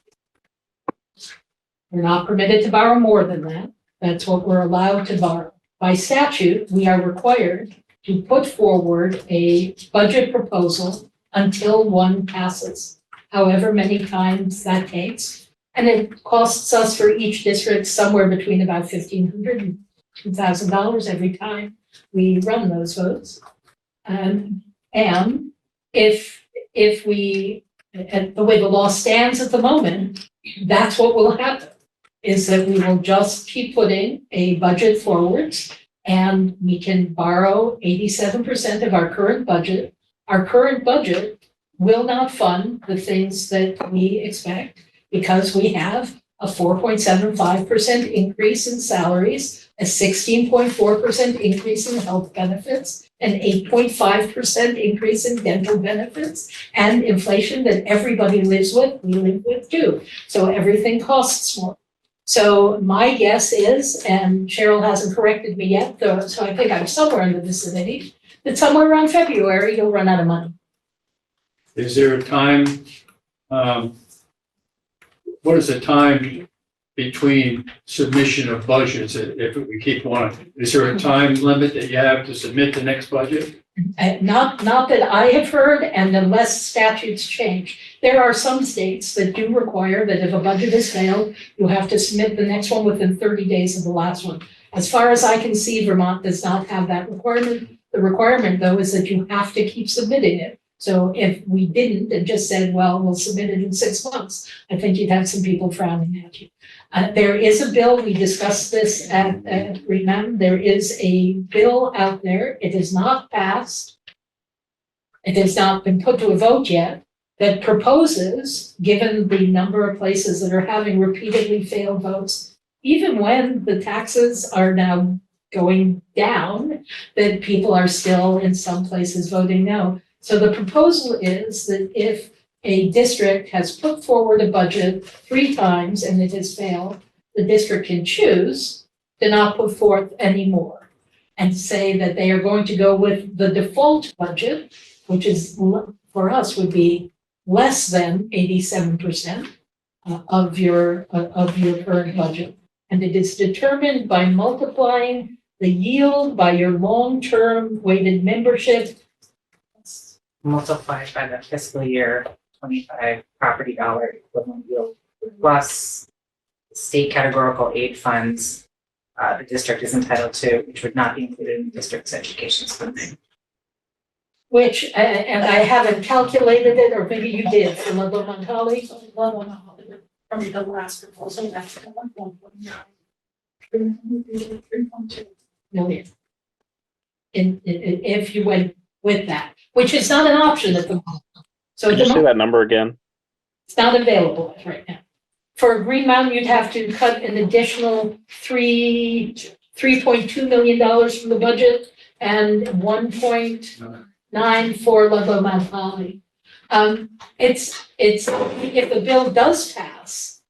We're not permitted to borrow more than that. That's what we're allowed to borrow. By statute, we are required to put forward a budget proposal until one passes, however many times that takes. And it costs us for each district somewhere between about $1,500 and $2,000 every time we run those votes. And if we, the way the law stands at the moment, that's what will happen, is that we will just keep putting a budget forward, and we can borrow 87% of our current budget. Our current budget will not fund the things that we expect because we have a 4.75% increase in salaries, a 16.4% increase in health benefits, an 8.5% increase in dental benefits, and inflation that everybody lives with, we live with too. So everything costs more. So my guess is, and Cheryl hasn't corrected me yet, though, so I think I'm somewhere in the vicinity, that somewhere around February, you'll run out of money. Is there a time, what is the time between submission of budgets if we keep one? Is there a time limit that you have to submit the next budget? Not that I have heard, and unless statutes change. There are some states that do require that if a budget has failed, you have to submit the next one within 30 days of the last one. As far as I can see, Vermont does not have that requirement. The requirement, though, is that you have to keep submitting it. So if we didn't and just said, well, we'll submit it in 6 months, I think you'd have some people frowning at you. There is a bill, we discussed this at Green Mountain, there is a bill out there. It is not passed. It has not been put to a vote yet, that proposes, given the number of places that are having repeatedly failed votes, even when the taxes are now going down, that people are still in some places voting no. So the proposal is that if a district has put forward a budget 3 times and it has failed, the district can choose to not put forth any more and say that they are going to go with the default budget, which is, for us, would be less than 87% of your current budget. And it is determined by multiplying the yield by your long-term weighted membership. Multiplied by the fiscal year 25 property dollar equivalent yield plus state categorical aid funds the district is entitled to, which would not be included in the district's education spending. Which, and I haven't calculated it, or maybe you did for Ludlow Montgomery. From the last proposal, that's 1.9. 3.2 million. If you went with that, which is not an option at the moment. So Could you say that number again? it's not available right now. For Green Mountain, you'd have to cut an additional $3.2 million from the budget and 1.9 for Ludlow Mount Holly. It's if the bill does pass,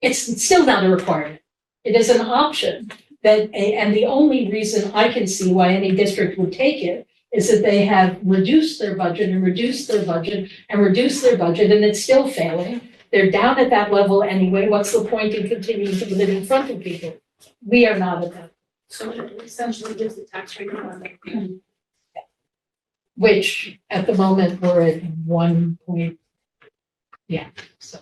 it's still not a requirement. It is an option that, and the only reason I can see why any district would take it is that they have reduced their budget and reduced their budget and reduced their budget, and it's still failing. They're down at that level anyway. What's the point in continuing to live in front of people? We are not at that. So it essentially gives the tax rate on Which at the moment we're at 1 point. Yeah, so.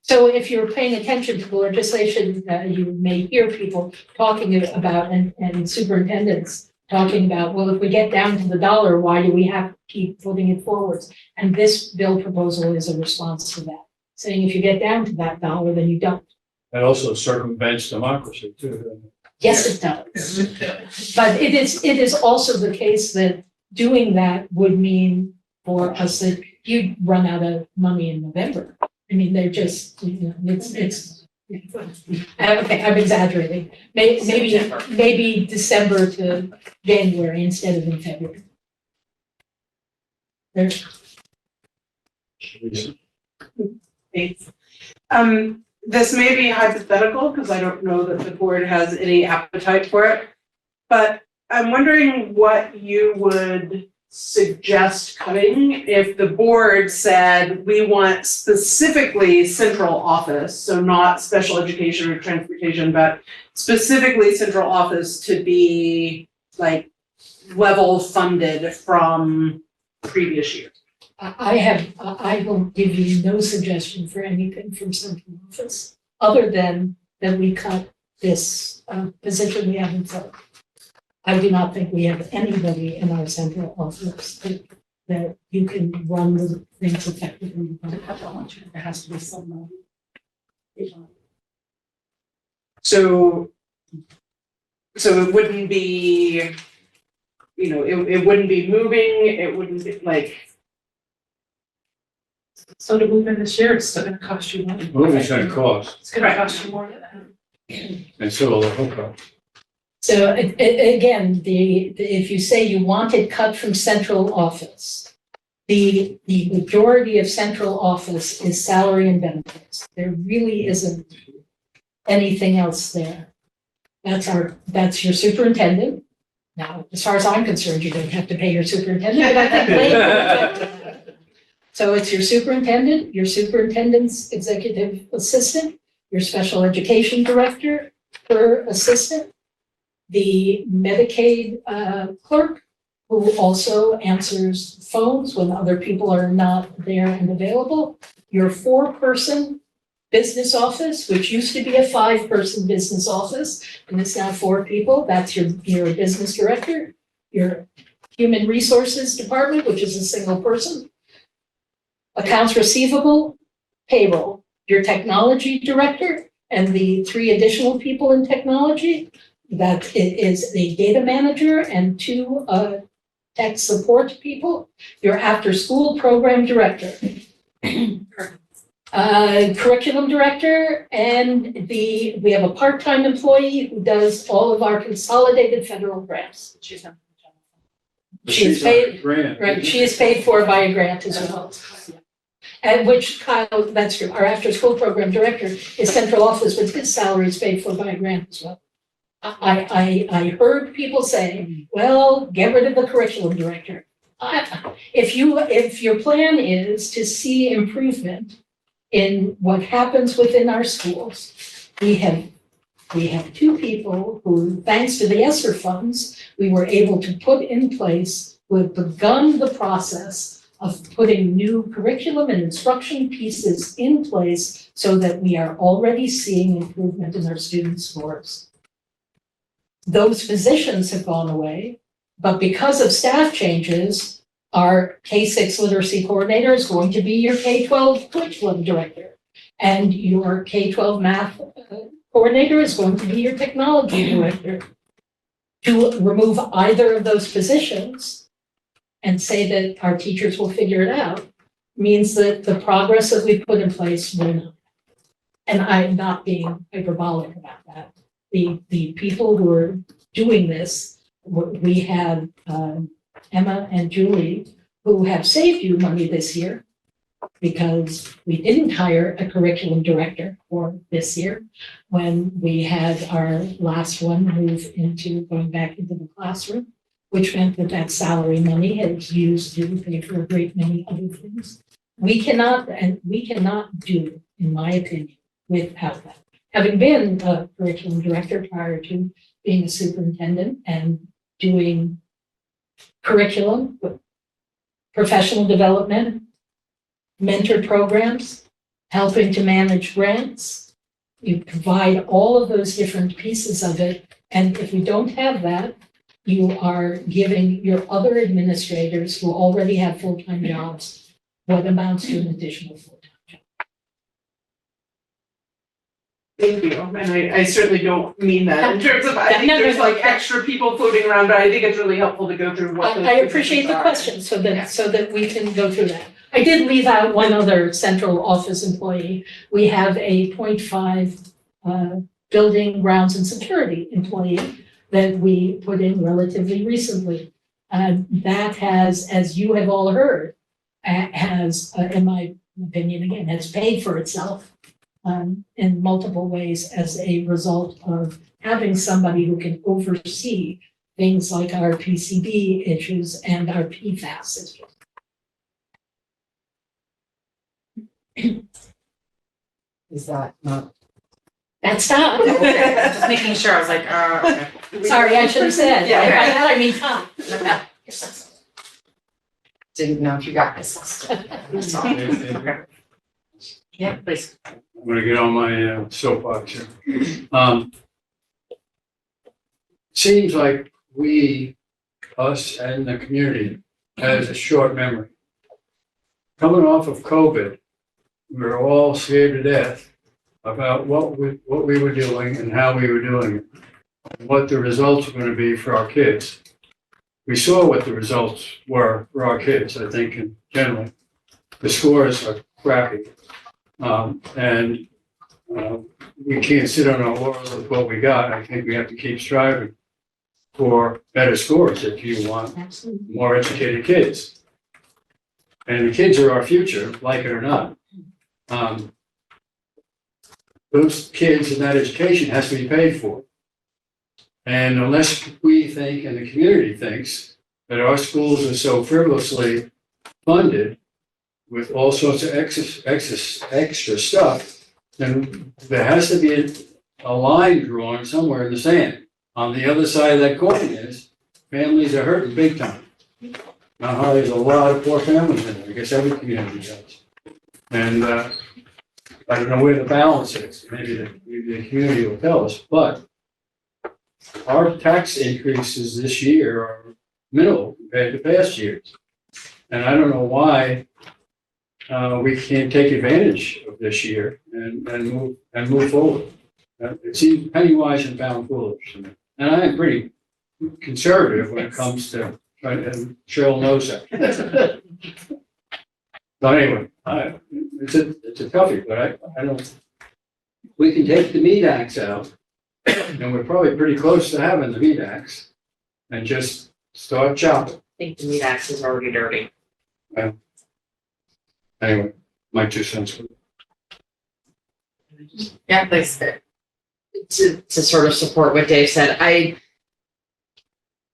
So if you're paying attention to the legislation, you may hear people talking about, and superintendents talking about, well, if we get down to the dollar, why do we have to keep putting it forwards? And this bill proposal is a response to that, saying if you get down to that dollar, then you don't. That also circumvents democracy too. Yes, it does. But it is also the case that doing that would mean for us that you'd run out of money in November. I mean, they're just, it's, okay, I'm exaggerating. Maybe December to January instead of in February. There's. This may be hypothetical because I don't know that the board has any appetite for it, but I'm wondering what you would suggest cutting if the board said we want specifically central office, so not special education or transportation, but specifically central office to be like level funded from previous years. I will give you no suggestion for anything from central office, other than that we cut this position we have in front. I do not think we have anybody in our central office that you can run the things effectively. There has to be someone. So it wouldn't be, it wouldn't be moving, it wouldn't be like. So to move in this year, it's still gonna cost you money. Moving's gonna cost, It's gonna cost you more than that. and so will the hookup. So again, if you say you want it cut from central office, the majority of central office is salary and benefits. There really isn't anything else there. That's your superintendent. Now, as far as I'm concerned, you don't have to pay your superintendent, but I think later. So it's your superintendent's executive assistant, your special education director, her assistant, the Medicaid clerk, who also answers phones when other people are not there and available, your 4-person business office, which used to be a 5-person business office, and it's now 4 people. That's your business director, your human resources department, which is a single person, accounts receivable, payroll, your technology director, and the 3 additional people in technology. That is a data manager and 2 tech support people, your after-school program director, curriculum director, and we have a part-time employee who does all of our consolidated federal grants. She's paid, Grant. right, she is paid for by a grant as well. And which Kyle, that's true, our after-school program director is central office, but his salary is paid for by a grant as well. I heard people say, well, get rid of the curriculum director. If your plan is to see improvement in what happens within our schools, we have two people who, thanks to the ESSER funds, we were able to put in place, who have begun the process of putting new curriculum and instruction pieces in place so that we are already seeing improvement in our student scores. Those positions have gone away, but because of staff changes, our K-6 literacy coordinator is going to be your K-12 curriculum director, and your K-12 math coordinator is going to be your technology director. To remove either of those positions and say that our teachers will figure it out means that the progress that we put in place will not. And I'm not being hyperbolic about that. The people who are doing this, we have Emma and Julie, who have saved you money this year because we didn't hire a curriculum director for this year when we had our last one move into going back into the classroom, which meant that salary money is used to pay for a great many other things. We cannot do, in my opinion, without that. Having been a curriculum director prior to being a superintendent and doing curriculum, professional development, mentor programs, helping to manage grants, you provide all of those different pieces of it. And if you don't have that, you are giving your other administrators who already have full-time jobs what amounts to an additional full-time job. Thank you, and I certainly don't mean that in terms of, I think No, there's no. like extra people floating around, but I think it's really helpful to go through what those I appreciate the positions are. question so that we can go through that. I did leave out one other central office employee. We have a 0.5 building, grounds and security employee that we put in relatively recently. That has, as you have all heard, in my opinion, again, has paid for itself in multiple ways as a result of having somebody who can oversee things like our PCB issues and our PFAS issues. Is that not? That's not. Okay, just making sure, I was like, okay. Sorry, I should have said. Yeah. By that I mean Tom. Okay. Didn't know if you got this. That's all. Okay. Yeah, please. I'm gonna get on my soapbox here. Seems like us and the community has a short memory. Coming off of COVID, we were all scared to death about what we were doing and how we were doing it, and what the results were gonna be for our kids. We saw what the results were for our kids, I think, in general. The scores are crappy. We can't sit on our laurels with what we got. I think we have to keep striving for better scores if you want more educated kids. And the kids are our future, like it or not. Those kids and that education has to be paid for. And unless we think and the community thinks that our schools are so frivolously funded with all sorts of extra stuff, then there has to be a line drawn somewhere in the sand. On the other side of that coin is families are hurting big time. Now, there's a lot of poor families in there. I guess every community does. And I don't know where the balance is. Maybe the community will tell us. But our tax increases this year are minimal compared to past years. And I don't know why we can't take advantage of this year and move forward. It seems penny wise and pound foolish to me. And I am pretty conservative when it comes to and Cheryl knows that. But anyway, it's a toughie, but I don't, we can take the MEDAX out, and we're probably pretty close to having the MEDAX, and just start chopping. I think the meat axe is already dirty. Anyway, my 2 cents. Yeah, please. To sort of support what Dave said, I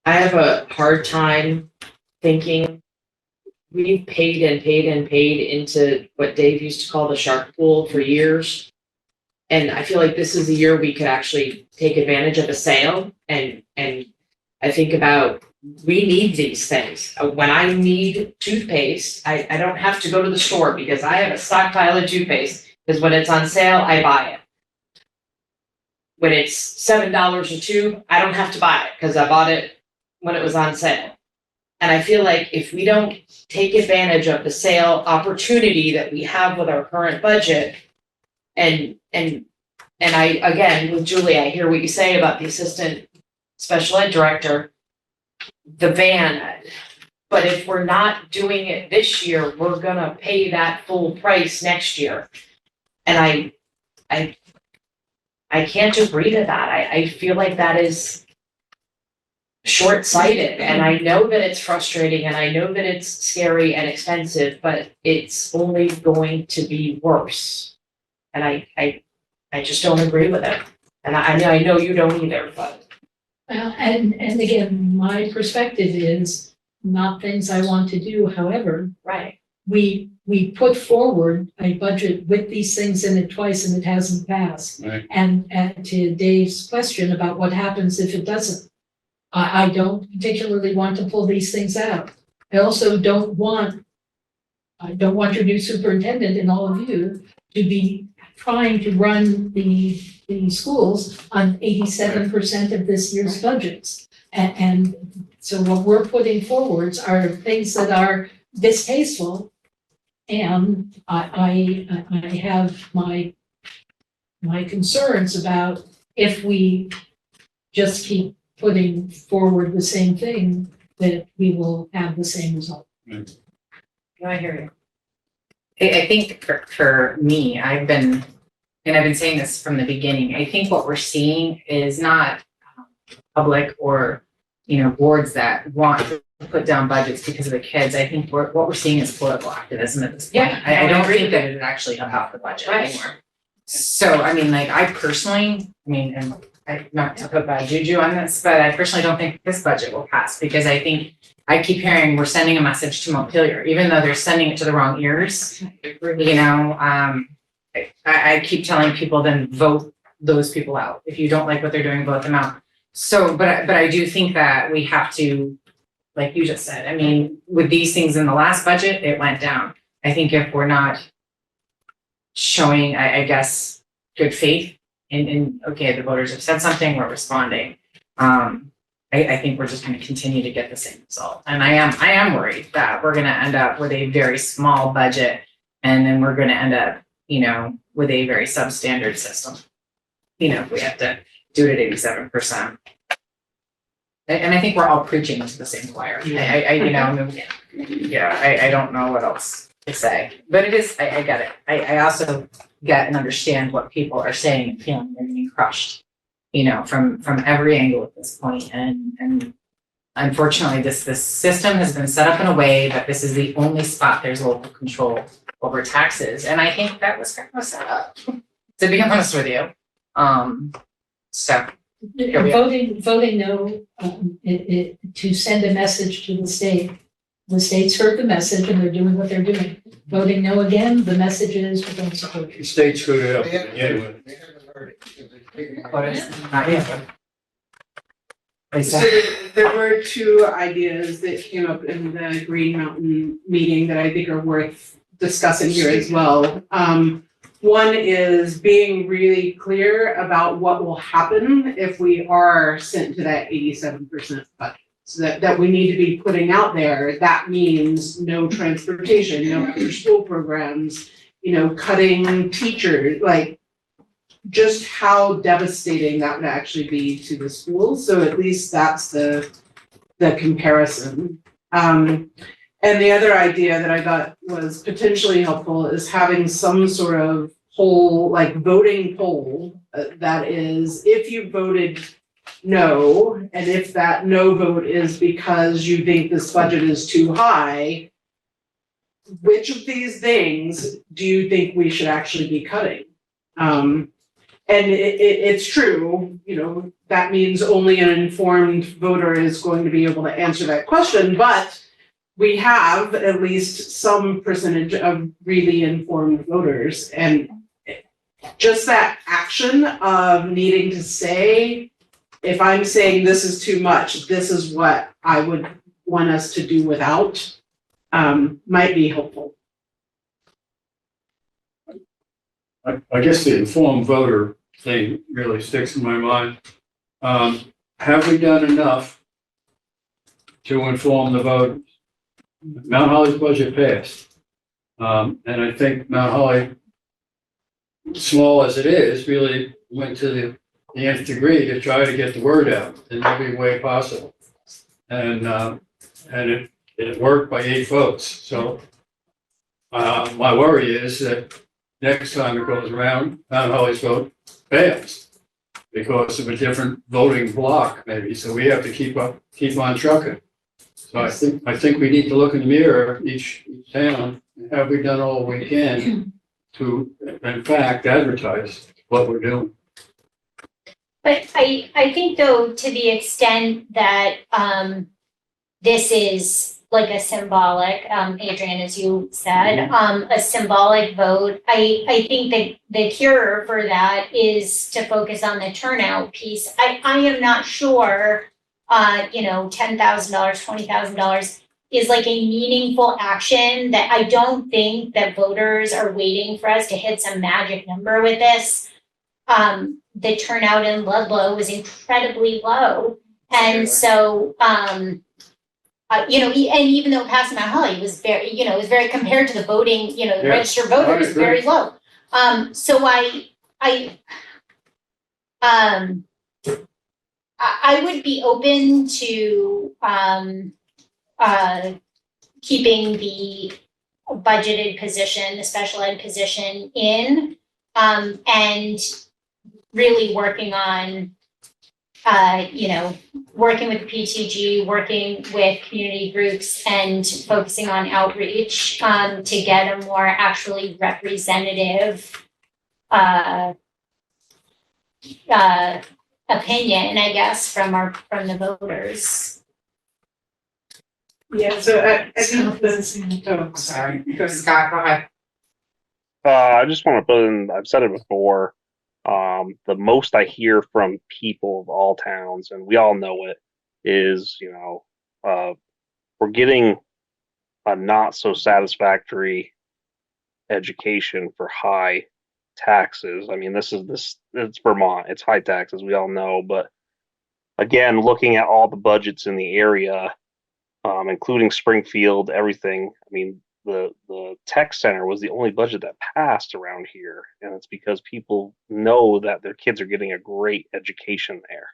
have a hard time thinking we've paid and paid and paid into what Dave used to call the shark pool for years. And I feel like this is the year we could actually take advantage of a sale. And I think about, we need these things. When I need toothpaste, I don't have to go to the store because I have a stockpile of toothpaste, because when it's on sale, I buy it. When it's $7 a tube, I don't have to buy it because I bought it when it was on sale. And I feel like if we don't take advantage of the sale opportunity that we have with our current budget, and I, again, with Julie, I hear what you say about the assistant special ed director, the van, but if we're not doing it this year, we're gonna pay that full price next year. And I can't agree to that. I feel like that is short-sighted, and I know that it's frustrating, and I know that it's scary and expensive, but it's only going to be worse. And I just don't agree with it. And I know you don't either, but. Well, and again, my perspective is not things I want to do. However, Right. we put forward a budget with these things in it twice and it hasn't passed. Right. And to Dave's question about what happens if it doesn't, I don't particularly want to pull these things out. I also don't want your new superintendent and all of you to be trying to run the schools on 87% of this year's budgets. And so what we're putting forwards are things that are distasteful. And I have my concerns about if we just keep putting forward the same thing, that we will have the same result. No, I hear you. I think for me, I've been saying this from the beginning, I think what we're seeing is not public or, boards that want to put down budgets because of the kids. I think what we're seeing is political activism at this point. Yeah, I don't think that it's actually about the budget anymore. So, I personally, and I, not to put bad juju on this, but I personally don't think this budget will pass, because I think I keep hearing we're sending a message to Montpelier, even though they're sending it to the wrong ears. I keep telling people, then vote those people out. If you don't like what they're doing, vote them out. So, but I do think that we have to, like you just said, with these things in the last budget, it went down. I think if we're not showing, I guess, good faith in okay, the voters have said something, we're responding. I think we're just going to continue to get the same result. And I am worried that we're going to end up with a very small budget, and then we're going to end up, with a very substandard system. If we have to do it at 87%. And I think we're all preaching to the same choir. I don't know what else to say, but it is, I get it. I also get and understand what people are saying and feeling. They're being crushed, from every angle at this point. And unfortunately, this system has been set up in a way that this is the only spot there's local control over taxes. And I think that was kind of set up, to be honest with you. So. Voting no, to send a message to the state. The state's heard the message and they're doing what they're doing. Voting no again, the message is we don't support The you. state screwed it up to begin with. What is not yet. So there were 2 ideas that came up in the Green Mountain meeting that I think are worth discussing here as well. One is being really clear about what will happen if we are sent to that 87% budget. So that we need to be putting out there. That means no transportation, no after school programs, cutting teachers, like just how devastating that would actually be to the schools. So at least that's the the comparison. And the other idea that I thought was potentially helpful is having some sort of poll, like voting poll, that is, if you voted no, and if that no vote is because you think this budget is too high, which of these things do you think we should actually be cutting? And it's true, you know, that means only an informed voter is going to be able to answer that question, but we have at least some percentage of really informed voters. And just that action of needing to say, if I'm saying this is too much, this is what I would want us to do without, might be helpful. I guess the informed voter thing really sticks in my mind. Have we done enough to inform the voters? Mount Holly's budget passed. And I think Mount Holly, small as it is, really went to the nth degree to try to get the word out in every way possible. And it worked by 8 votes. So my worry is that next time it goes around, Mount Holly's vote fails because of a different voting block, maybe. So we have to keep on trucking. So I think we need to look in the mirror, each town, have we done all we can to, in fact, advertise what we're doing? But I think though, to the extent that, this is like a symbolic, Adrian, as you said, a symbolic vote, I think that the cure for that is to focus on the turnout piece. I am not sure, you know, $10,000, $20,000 is like a meaningful action that I don't think that voters are waiting for us to hit some magic number with this. The turnout in Ludlow was incredibly low. And so, you know, and even though it passed Mount Holly, it was very, you know, it was very compared to the voting, you know, the registered voters, very low. So I would be open to keeping the budgeted position, the special ed position in, and really working on, you know, working with the PTG, working with community groups and focusing on outreach, to get a more actually representative, opinion, I guess, from the voters. Yeah, so I think this, Sorry, Scott, go ahead. I just want to put in, I've said it before, the most I hear from people of all towns, and we all know it, is, you know, we're getting a not so satisfactory education for high taxes. I mean, it's Vermont, it's high taxes, we all know, but again, looking at all the budgets in the area, including Springfield, everything, I mean, the tech center was the only budget that passed around here, and it's because people know that their kids are getting a great education there.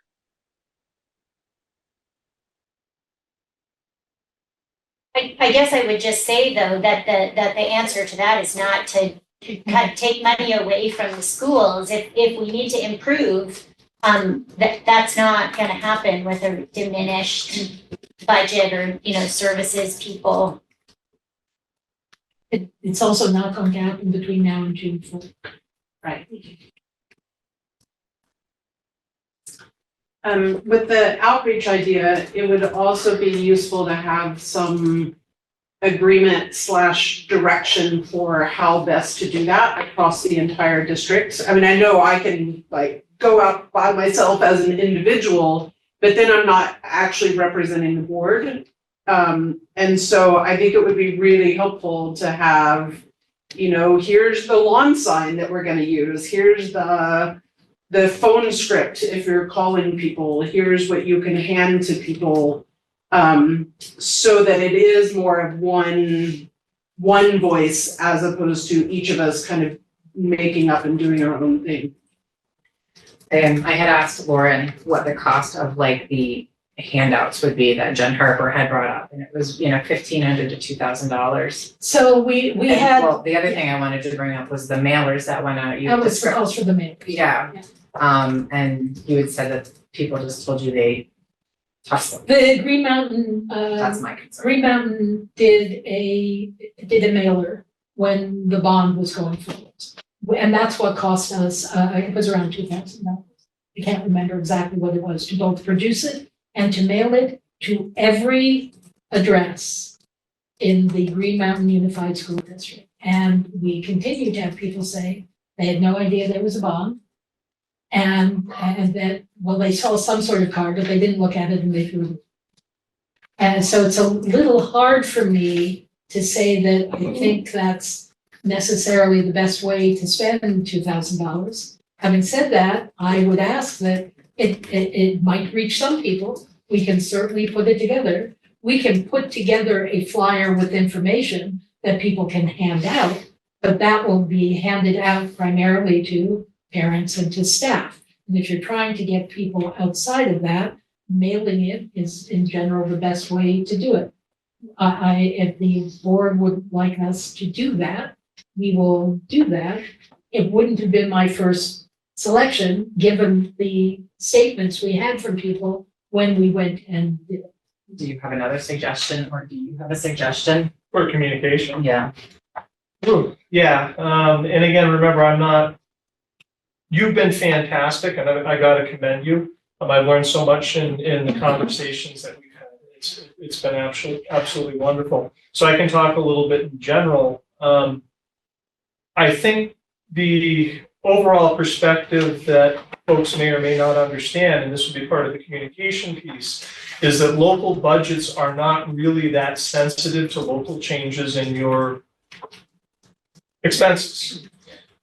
I guess I would just say though that the answer to that is not to take money away from the schools. If we need to improve, that's not going to happen with a diminished budget or, you know, services people. It's also not going to happen between now and June 4th. right. With the outreach idea, it would also be useful to have some agreement / direction for how best to do that across the entire district. I mean, I know I can like go out by myself as an individual, but then I'm not actually representing the board. And so I think it would be really helpful to have, you know, here's the lawn sign that we're going to use. Here's the phone script if you're calling people. Here's what you can hand to people, so that it is more of one voice as opposed to each of us kind of making up and doing our own thing. I had asked Lauren what the cost of like the handouts would be that Jen Harper had brought up, and it was, $1,500 to $2,000. So we had, Well, the other thing I wanted to bring up was the mailers that went out. You that was the described- calls for the mail. Yeah, and you had said that people just told you they tossed them. The Green Mountain, That's my concern. Green Mountain did a mailer when the bond was going forward. And that's what cost us, it was around $2,000. I can't remember exactly what it was, to both produce it and to mail it to every address in the Green Mountain Unified School District. And we continued to have people say they had no idea there was a bond. And that, well, they saw some sort of card, but they didn't look at it and they threw it. And so it's a little hard for me to say that I think that's necessarily the best way to spend $2,000. Having said that, I would ask that it might reach some people. We can certainly put it together. We can put together a flyer with information that people can hand out, but that will be handed out primarily to parents and to staff. And if you're trying to get people outside of that, mailing it is in general the best way to do it. If the board would like us to do that, we will do that. It wouldn't have been my first selection, given the statements we had from people when we went and did it. Do you have another suggestion, or do you have a suggestion? For communication. Yeah. Yeah, and again, remember, you've been fantastic, and I gotta commend you. I've learned so much in the conversations that we've had. It's been absolutely wonderful. So I can talk a little bit in general. I think the overall perspective that folks may or may not understand, and this would be part of the communication piece, is that local budgets are not really that sensitive to local changes in your expenses.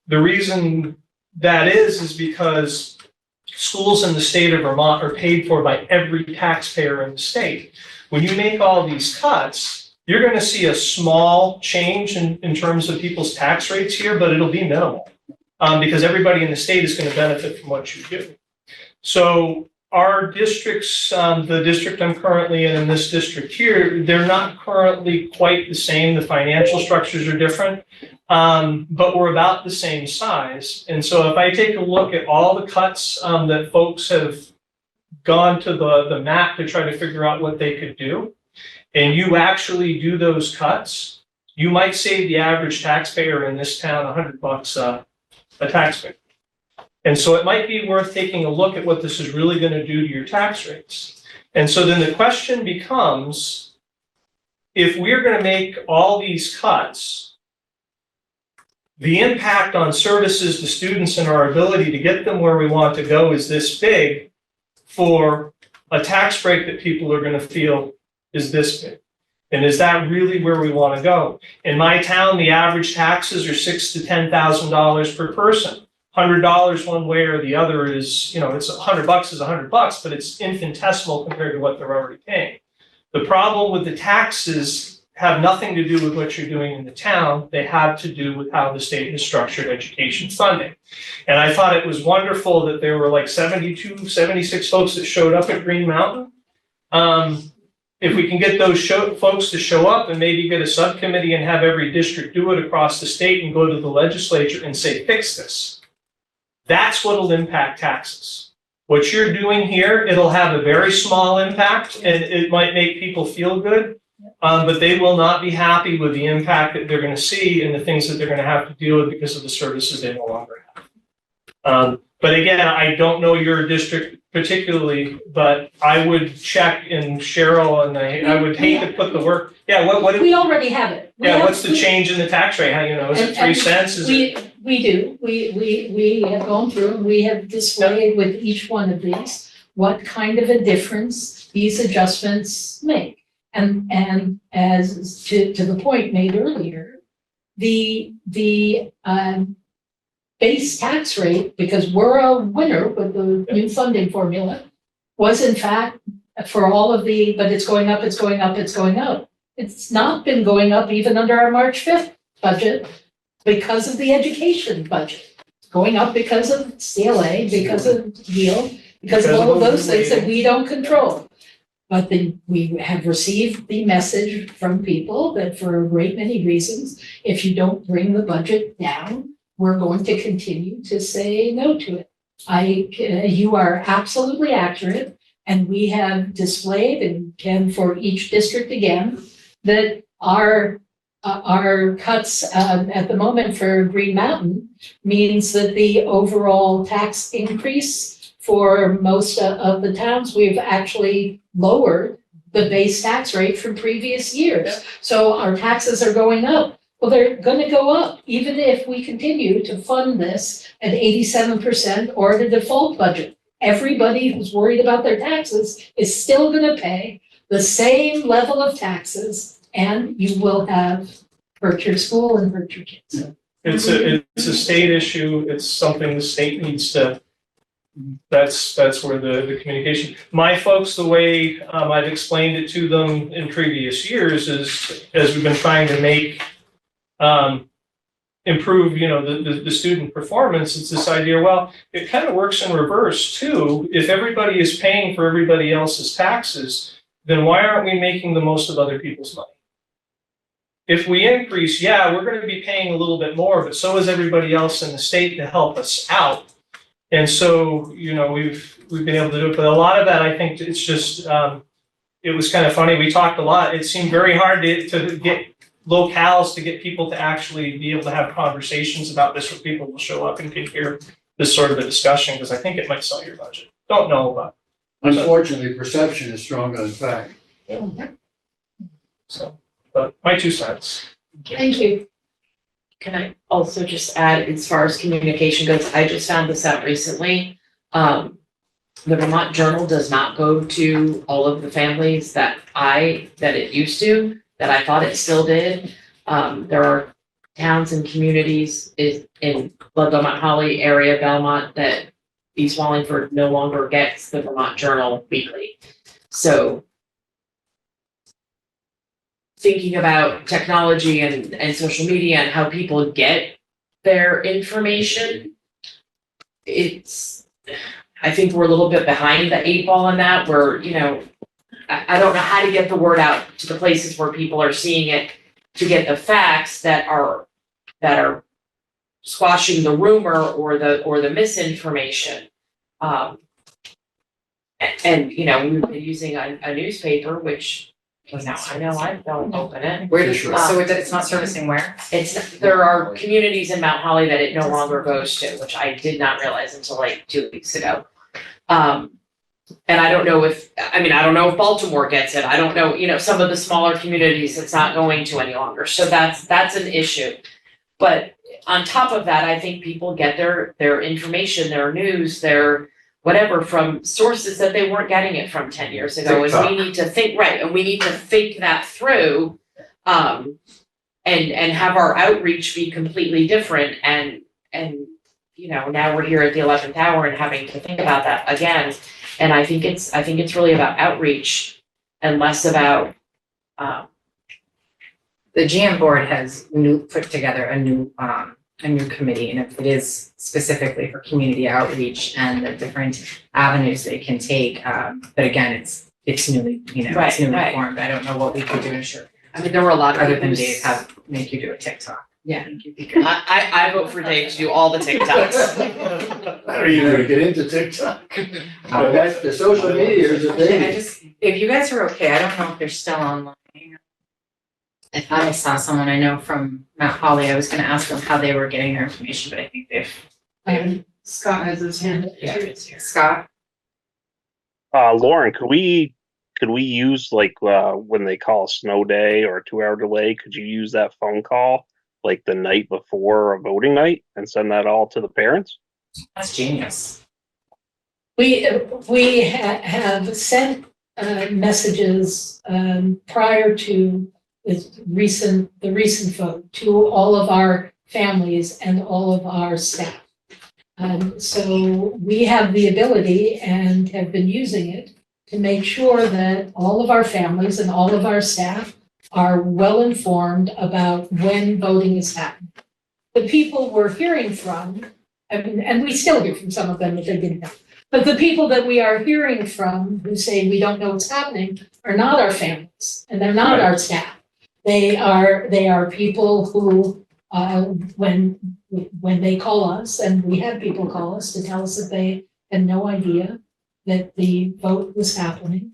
The reason that is because schools in the state of Vermont are paid for by every taxpayer in the state. When you make all these cuts, you're going to see a small change in terms of people's tax rates here, but it'll be minimal because everybody in the state is going to benefit from what you do. So our districts, the district I'm currently in and this district here, they're not currently quite the same. The financial structures are different, but we're about the same size. And so if I take a look at all the cuts that folks have gone to the map to try to figure out what they could do, and you actually do those cuts, you might save the average taxpayer in this town $100 a taxpayer. And so it might be worth taking a look at what this is really going to do to your tax rates. And so then the question becomes, if we're going to make all these cuts, the impact on services to students and our ability to get them where we want to go is this big for a tax break that people are going to feel is this big. And is that really where we want to go? In my town, the average taxes are $6,000 to $10,000 per person. $100 one way or the other is, it's $100 is $100, but it's infinitesimal compared to what they're already paying. The problem with the taxes have nothing to do with what you're doing in the town. They have to do with how the state has structured education funding. And I thought it was wonderful that there were like 76 folks that showed up at Green Mountain. If we can get those folks to show up and maybe get a subcommittee and have every district do it across the state and go to the legislature and say, fix this. That's what'll impact taxes. What you're doing here, it'll have a very small impact and it might make people feel good, but they will not be happy with the impact that they're going to see and the things that they're going to have to deal with because of the services they no longer have. But again, I don't know your district particularly, but I would check in Cheryl and I would hate to put the work. Yeah, what We already have it. what's the change in the tax rate? How, is it 3 cents? Is it? We do. We have gone through and we have displayed with each one of these what kind of a difference these adjustments make. And as to the point made earlier, the base tax rate, because we're a winner with the new funding formula, was in fact for all of the, but it's going up, it's going up, it's going up. It's not been going up even under our March 5th budget because of the education budget. It's going up because of CLA, because of yield, because of all of those things that we don't control. But we have received the message from people that for a great many reasons, if you don't bring the budget down, we're going to continue to say no to it. You are absolutely accurate, and we have displayed, and can for each district again, that our cuts at the moment for Green Mountain means that the overall tax increase for most of the towns, we've actually lowered the base tax rate from previous years. So our taxes are going up. Well, they're gonna go up, even if we continue to fund this at 87% or the default budget. Everybody who's worried about their taxes is still gonna pay the same level of taxes, and you will have hurt your school and hurt your kids. It's a state issue. It's something the state needs to, that's where the communication. My folks, the way I've explained it to them in previous years is, as we've been trying to make, improve, the student performance, it's this idea, well, it kind of works in reverse too. If everybody is paying for everybody else's taxes, then why aren't we making the most of other people's money? If we increase, yeah, we're going to be paying a little bit more, but so is everybody else in the state to help us out. And so, we've been able to do it, but a lot of that, I think it's just, it was kind of funny. We talked a lot. It seemed very hard to get locales, to get people to actually be able to have conversations about this where people will show up and can hear this sort of a discussion, because I think it might sell your budget. Don't know, but. Unfortunately, perception is stronger than fact. So, but my 2 cents. Thank you. Can I also just add, as far as communication goes, I just found this out recently. The Vermont Journal does not go to all of the families that it used to, that I thought it still did. There are towns and communities in Belmont Holly area, Belmont, that East Wallingford no longer gets the Vermont Journal weekly. So thinking about technology and social media and how people get their information, I think we're a little bit behind the 8 ball on that, where, I don't know how to get the word out to the places where people are seeing it, to get the facts that are squashing the rumor or the misinformation. And we've been using a newspaper, which now I know I don't open it. So it's not servicing where? There are communities in Mount Holly that it no longer goes to, which I did not realize until like 2 weeks ago. And I don't know if Baltimore gets it. I don't know, some of the smaller communities it's not going to any longer. So that's an issue. But on top of that, I think people get their information, their news, their whatever from sources that they weren't getting it from 10 years ago. TikTok. And we need to think, right, and we need to think that through, and have our outreach be completely different. And now we're here at the 11th hour and having to think about that again. And I think it's really about outreach and less about, The GM board has put together a new committee, and it is specifically for community outreach and the different avenues they can take. But again, it's newly, it's newly formed. I don't know what we can do to ensure. I mean, there were a lot of Other than things. Dave make you do a TikTok. Yeah. I vote for Dave to do all the TikToks. I don't even get into TikTok. But that's the social media is a thing. If you guys are okay, I don't know if they're still online. If I saw someone I know from Mount Holly, I was gonna ask them how they were getting their information, but I think they've. Scott has his hand up. Yeah. Scott? Lauren, could we use when they call a snow day or a 2-hour delay, could you use that phone call like the night before a voting night and send that all to the parents? That's genius. We have sent messages prior to the recent vote to all of our families and all of our staff. So we have the ability and have been using it to make sure that all of our families and all of our staff are well informed about when voting is happening. The people we're hearing from, and we still hear from some of them if they didn't know, But the people that we are hearing from who say we don't know what's happening are not our families and they're not our staff. They are people who, when they call us, and we had people call us to tell us that they had no idea that the vote was happening.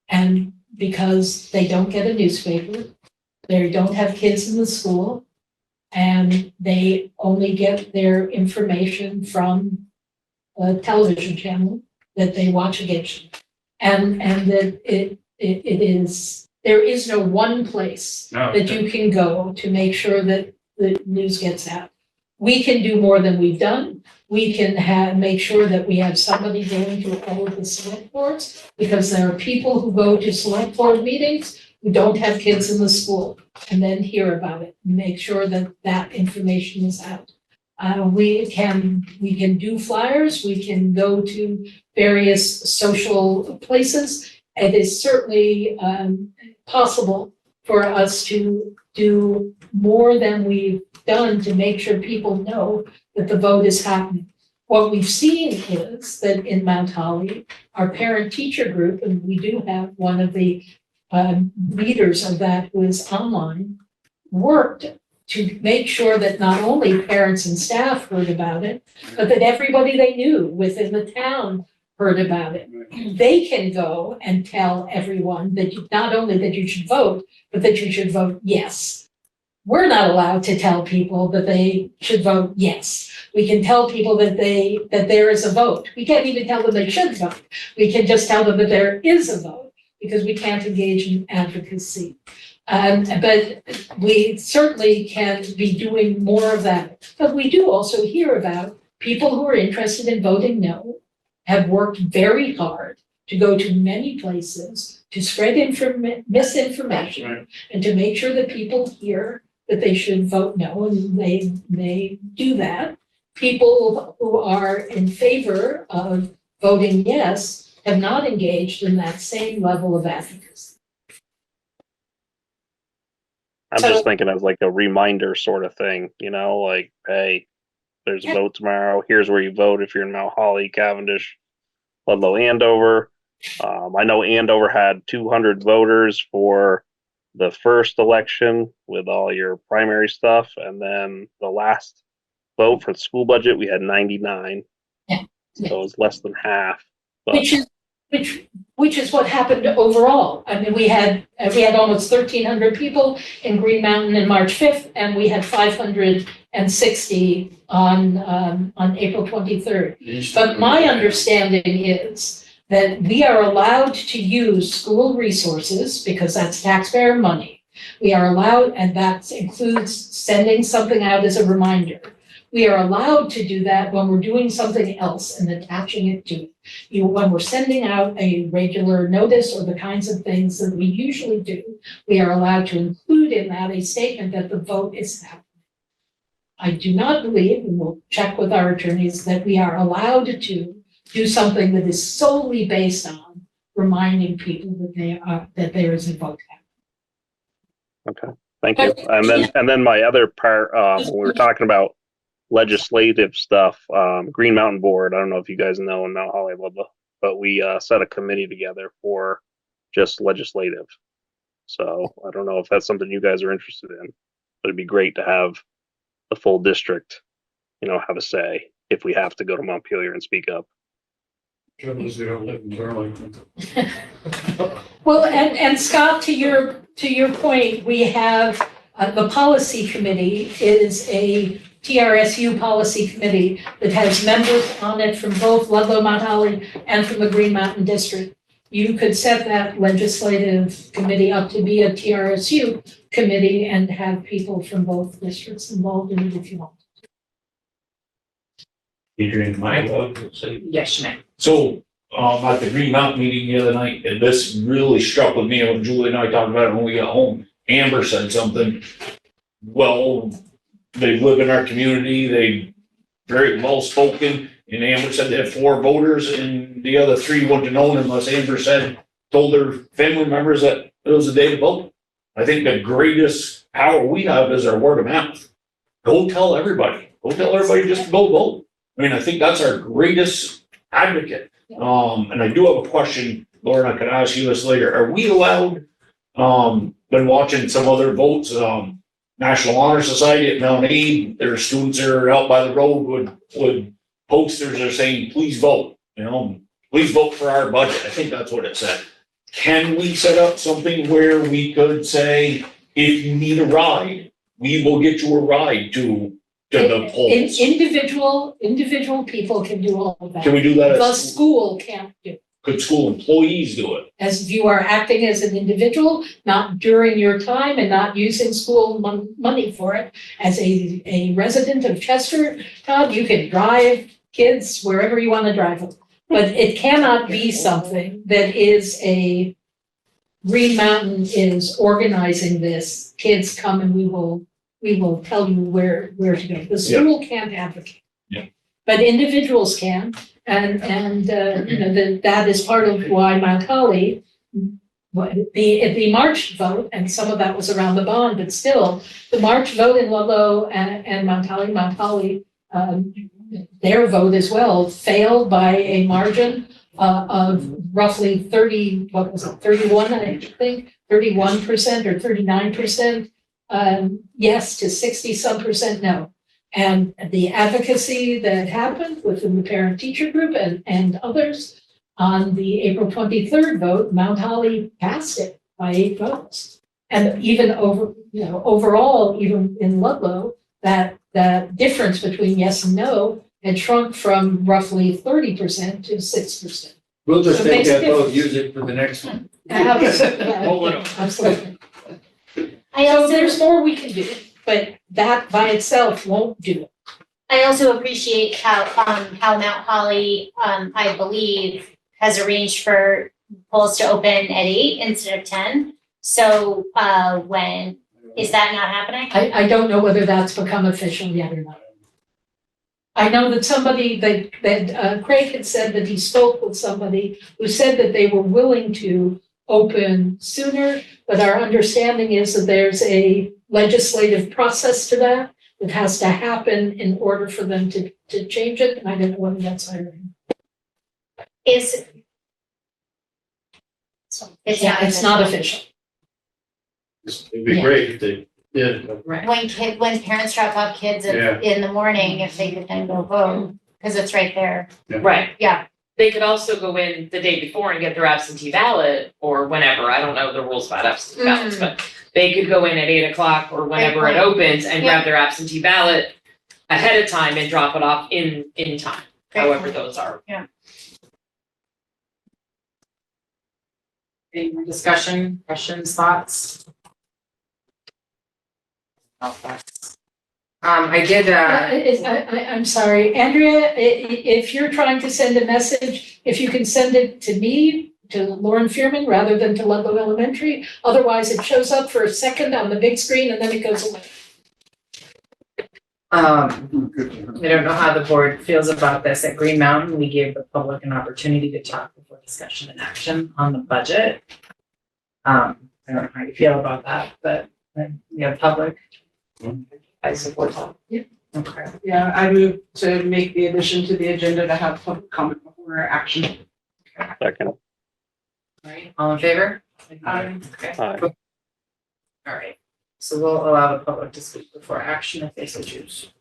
And because they don't get a newspaper, they don't have kids in the school, and they only get their information from a television channel that they watch occasionally. And that it is, there is no one place that you can go to make sure that the news gets out. We can do more than we've done. We can make sure that we have somebody going to all of the select boards, because there are people who go to select board meetings who don't have kids in the school and then hear about it, make sure that that information is out. We can do flyers, we can go to various social places. It is certainly possible for us to do more than we've done to make sure people know that the vote is happening. What we've seen is that in Mount Holly, our parent-teacher group, and we do have one of the leaders of that who is online, worked to make sure that not only parents and staff heard about it, but that everybody they knew within the town heard about it. They can go and tell everyone that not only that you should vote, but that you should vote yes. We're not allowed to tell people that they should vote yes. We can tell people that there is a vote. We can't even tell them they should vote. We can just tell them that there is a vote, because we can't engage in advocacy. But we certainly can be doing more of that. But we do also hear about people who are interested in voting no, have worked very hard to go to many places to spread misinformation and to make sure that people hear that they should vote no, and they do that. People who are in favor of voting yes have not engaged in that same level of advocacy. I'm just thinking as like a reminder sort of thing, like, hey, there's a vote tomorrow. Here's where you vote if you're in Mount Holly, Cavendish, Ludlow, Andover. I know Andover had 200 voters for the first election with all your primary stuff, and then the last vote for the school budget, we had 99. Yeah. So it was less than half. But Which is what happened overall. I mean, we had almost 1,300 people in Green Mountain on March 5th, and we had 560 on April 23rd. But my understanding is that we are allowed to use school resources because that's taxpayer money. We are allowed, and that includes sending something out as a reminder. We are allowed to do that when we're doing something else and attaching it to it. When we're sending out a regular notice or the kinds of things that we usually do, we are allowed to include in that a statement that the vote is happening. I do not believe, and we'll check with our attorneys, that we are allowed to do something that is solely based on reminding people that there is a vote happening. okay, thank you. And then my other part, when we were talking about legislative stuff, Green Mountain Board, I don't know if you guys know in Mount Holly, but we set a committee together for just legislative. So I don't know if that's something you guys are interested in, but it'd be great to have the full district, have a say if we have to go to Montpelier and speak up. Trouble is, they don't live in Burlington. Well, and Scott, to your point, we have the policy committee is a TRSU policy committee that has members on it from both Ludlow, Mount Holly, and from the Green Mountain District. You could set that legislative committee up to be a TRSU committee and have people from both districts involved in it if you want. Adrian, my vote, Yes, ma'am. so, at the Green Mountain meeting the other night, and this really struck with me when Julie and I talked about it when we got home. Amber said something, well, they live in our community, they very well spoken, and Amber said they had 4 voters, and the other 3 wouldn't have known unless Amber told their family members that it was the day to vote. I think the greatest power we have is our word of mouth. Go tell everybody just to go vote. I mean, I think that's our greatest advocate. And I do have a question, Lauren, I could ask you this later. Are we allowed, been watching some other votes, National Honor Society at Mount Aid, their students are out by the road with posters that are saying, please vote, please vote for our budget. I think that's what it said. Can we set up something where we could say, if you need a ride, we will get you a ride to the polls? Individual people can do all of that. Can we do that? The school can't do it. Could school employees do it? As if you are acting as an individual, not during your time and not using school money for it. As a resident of Chester, Todd, you can drive kids wherever you want to drive them. But it cannot be something that is Green Mountain is organizing this. Kids come and we will tell you where to go. The school can't advocate. Yeah. But individuals can. And that is part of why Mount Holly, the March vote, and some of that was around the bond, but still, the March vote in Ludlow and Mount Holly, their vote as well failed by a margin of roughly 31, I think, 31% or 39%, yes to 60-some% no. And the advocacy that happened within the parent-teacher group and others on the April 23rd vote, Mount Holly passed it by 8 votes. And even overall, even in Ludlow, that difference between yes and no had shrunk from roughly 30% to 6%. We'll just So it take makes a that vote, difference. use it for the next one. Absolutely. I So also, there's more we can do, but that by itself won't do it. I also appreciate how Mount Holly, I believe, has arranged for polls to open at 8 instead of 10. So, when, is that not happening? I don't know whether that's become official yet or not. I know that that Craig had said that he spoke with somebody who said that they were willing to open sooner, but our understanding is that there's a legislative process to that has to happen in order for them to change it, and I don't know whether that's hiring. It's It's not official. It'd be great if they did. when parents drop off kids Yeah. in the morning, if they could then go vote, because it's right there. Right. Yeah. They could also go in the day before and get their absentee ballot or whenever. I don't know the rules about absentee ballots, but they could go in at 8 o'clock or whenever it opens and grab their absentee ballot ahead of time and drop it off in time, however those are. Any more discussion, questions, thoughts? I did, I'm sorry, Andrea, if you're trying to send a message, if you can send it to me, to Lauren Fearman, rather than to Ludlow Elementary, otherwise it shows up for a second on the big screen and then it goes away. I don't know how the board feels about this. At Green Mountain, we gave the public an opportunity to talk before discussion and action on the budget. I don't know how you feel about that, but public. I support that. Yeah. Okay. Yeah, I move to make the addition to the agenda to have public comment before action. Second. All right, all in favor? Okay. Aye. All right, so we'll allow the public to speak before action if they so choose.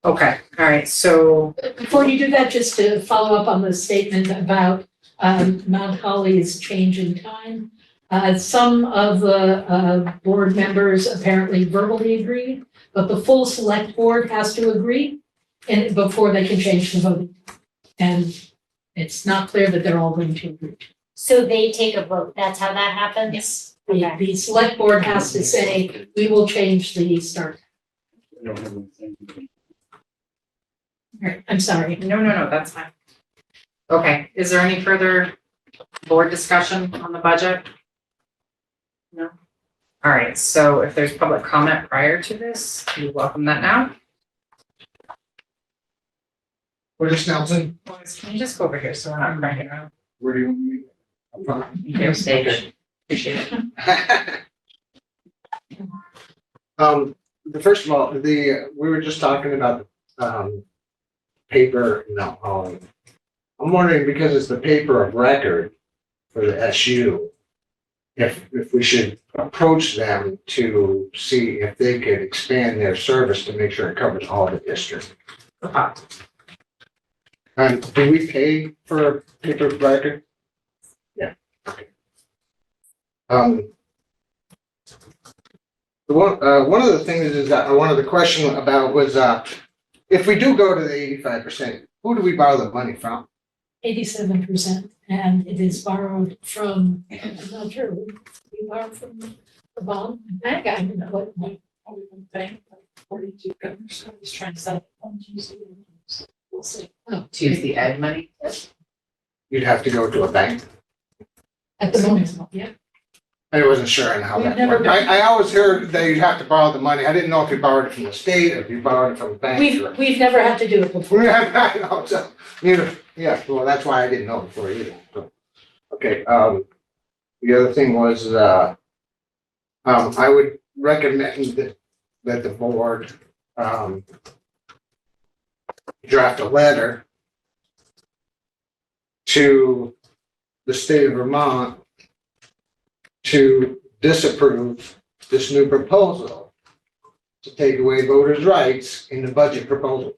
Okay, all right, so. Before you do that, just to follow up on the statement about Mount Holly's change in time. Some of the board members apparently verbally agreed, but the full select board has to agree and before they can change the voting. And it's not clear that they're all going to agree. So they take a vote, that's how that happens? Yes. Okay. The select board has to say, we will change the start. All right, I'm sorry. No, that's fine. Okay, is there any further board discussion on the budget? No? All right, so if there's public comment prior to this, we welcome that now. We're just announcing. Can you just go over here so we're not cranking around? Where do you want me? I'm fine. Your stage. Appreciate it. First of all, we were just talking about paper, no, I'm wondering, because it's the paper of record for the SU, if we should approach them to see if they could expand their service to make sure it covers all the districts. And do we pay for paper of record? Yeah. Okay. One of the things is that I wanted to question about was, if we do go to the 85%, who do we borrow the money from? 87%, and it is borrowed from, I'm not sure, we borrow from the bond bank, I don't know what. Bank, 42 governors, I was trying to set up funds using it. We'll see. Oh, To use the ed money. You'd have to go to a bank. at the moment, yeah. I wasn't sure on how We've that never worked. I always heard that you'd have to borrow the money. I didn't know if you borrowed it from the state or if you borrowed it from a bank. We've never had to do it before. I know, so, yeah, well, that's why I didn't know before either. So, okay, the other thing was, I would recommend that the board, draft a letter to the state of Vermont to disapprove this new proposal to take away voters' rights in the budget proposal.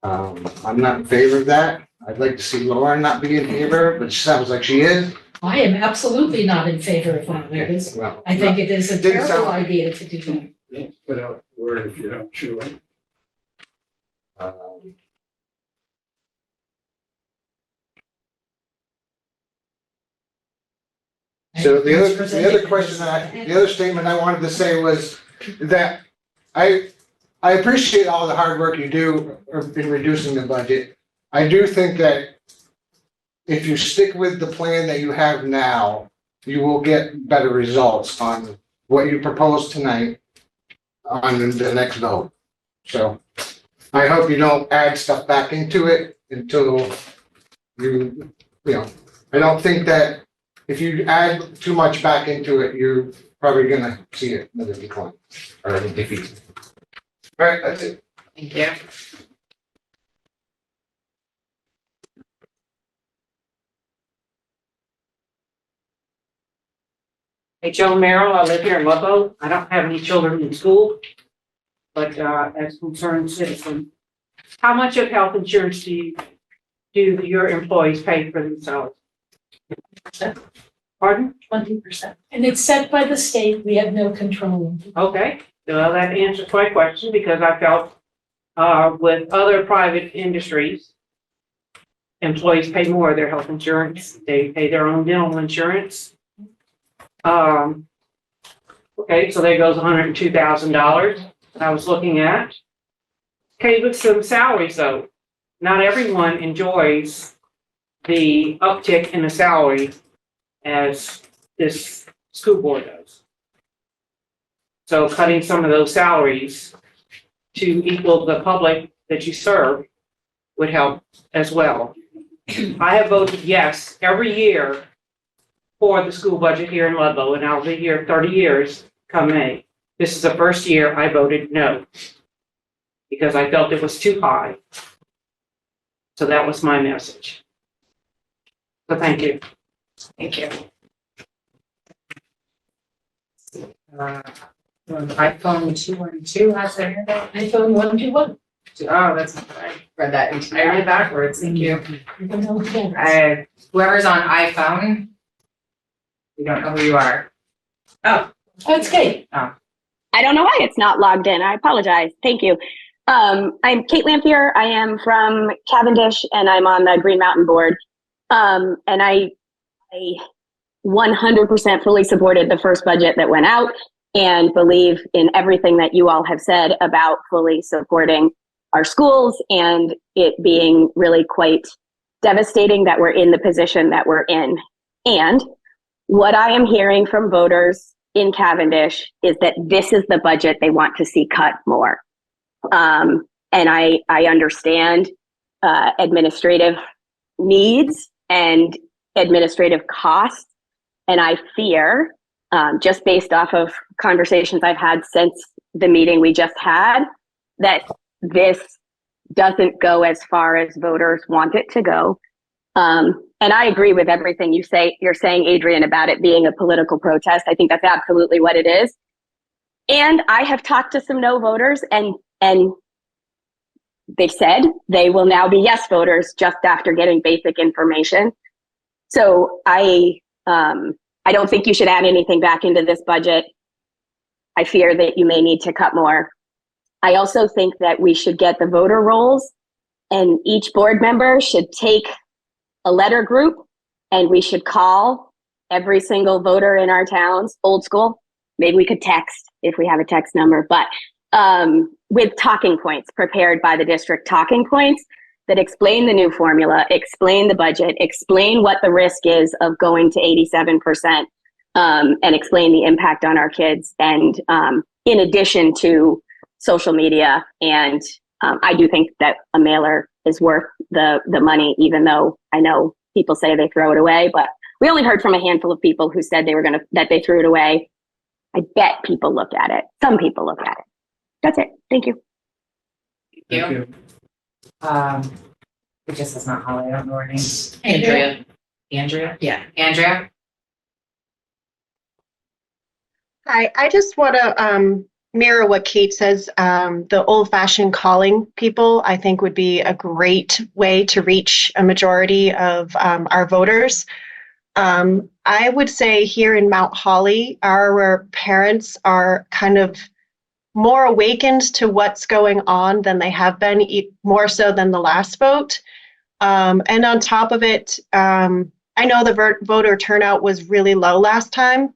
I'm not in favor of that. I'd like to see Lauren not be in favor, but it sounds like she is. I am absolutely not in favor of that. Well, I think it is a Didn't terrible sound- idea to do that. Without a word if you don't chew it. So the other question the other statement I wanted to say was that I appreciate all the hard work you do in reducing the budget. I do think that if you stick with the plan that you have now, you will get better results on what you propose tonight on the next vote. So I hope you don't add stuff back into it until you know, I don't think that if you add too much back into it, you're probably gonna see another decline or a defeat. All right, that's it. Thank you. Hey, Joe Merrill, I live here in Ludlow. I don't have any children in school. But as a concerned citizen, how much of health insurance do your employees pay for themselves? Pardon? 20%. And it's set by the state. We have no control. Okay, well, that answers my question because I felt with other private industries, employees pay more of their health insurance. They pay their own dental insurance. Okay, so there goes $102,000 that I was looking at. Okay, with some salaries though. Not everyone enjoys the uptick in the salary as this school board does. So cutting some of those salaries to equal the public that you serve would help as well. I have voted yes every year for the school budget here in Ludlow, and I'll be here 30 years come May. This is the first year I voted no, because I felt it was too high. So that was my message. So thank you. Thank you. iPhone 212 has their hand up. iPhone 121. Oh, that's, I read that entirely backwards. Thank you. I don't know what that is. Whoever's on iPhone, we don't know who you are. Oh, it's Kate. I don't know why it's not logged in. I apologize. Thank you. I'm Kate Lamphere. I am from Cavendish and I'm on the Green Mountain Board. And I 100% fully supported the first budget that went out and believe in everything that you all have said about fully supporting our schools and it being really quite devastating that we're in the position that we're in. And what I am hearing from voters in Cavendish is that this is the budget they want to see cut more. And I understand administrative needs and administrative costs. And I fear, just based off of conversations I've had since the meeting we just had, that this doesn't go as far as voters want it to go. And I agree with everything you're saying, Adrian, about it being a political protest. I think that's absolutely what it is. And I have talked to some no voters, and they said they will now be yes voters just after getting basic information. So I don't think you should add anything back into this budget. I fear that you may need to cut more. I also think that we should get the voter rolls, and each board member should take a letter group, and we should call every single voter in our towns, old school. Maybe we could text if we have a text number, but with talking points prepared by the district, talking points that explain the new formula, explain the budget, explain what the risk is of going to 87%, and explain the impact on our kids. And in addition to social media, and I do think that a mailer is worth the money, even though I know people say they throw it away, but we only heard from a handful of people who said that they threw it away. I bet people look at it. Some people look at it. That's it. Thank you. Thank you. It just says not Holly, I don't know her name. Andrea. Andrea? Yeah. Andrea? Hi, I just want to mirror what Kate says. The old-fashioned calling people, I think, would be a great way to reach a majority of our voters. I would say here in Mount Holly, our parents are kind of more awakened to what's going on than they have been, more so than the last vote. And on top of it, I know the voter turnout was really low last time.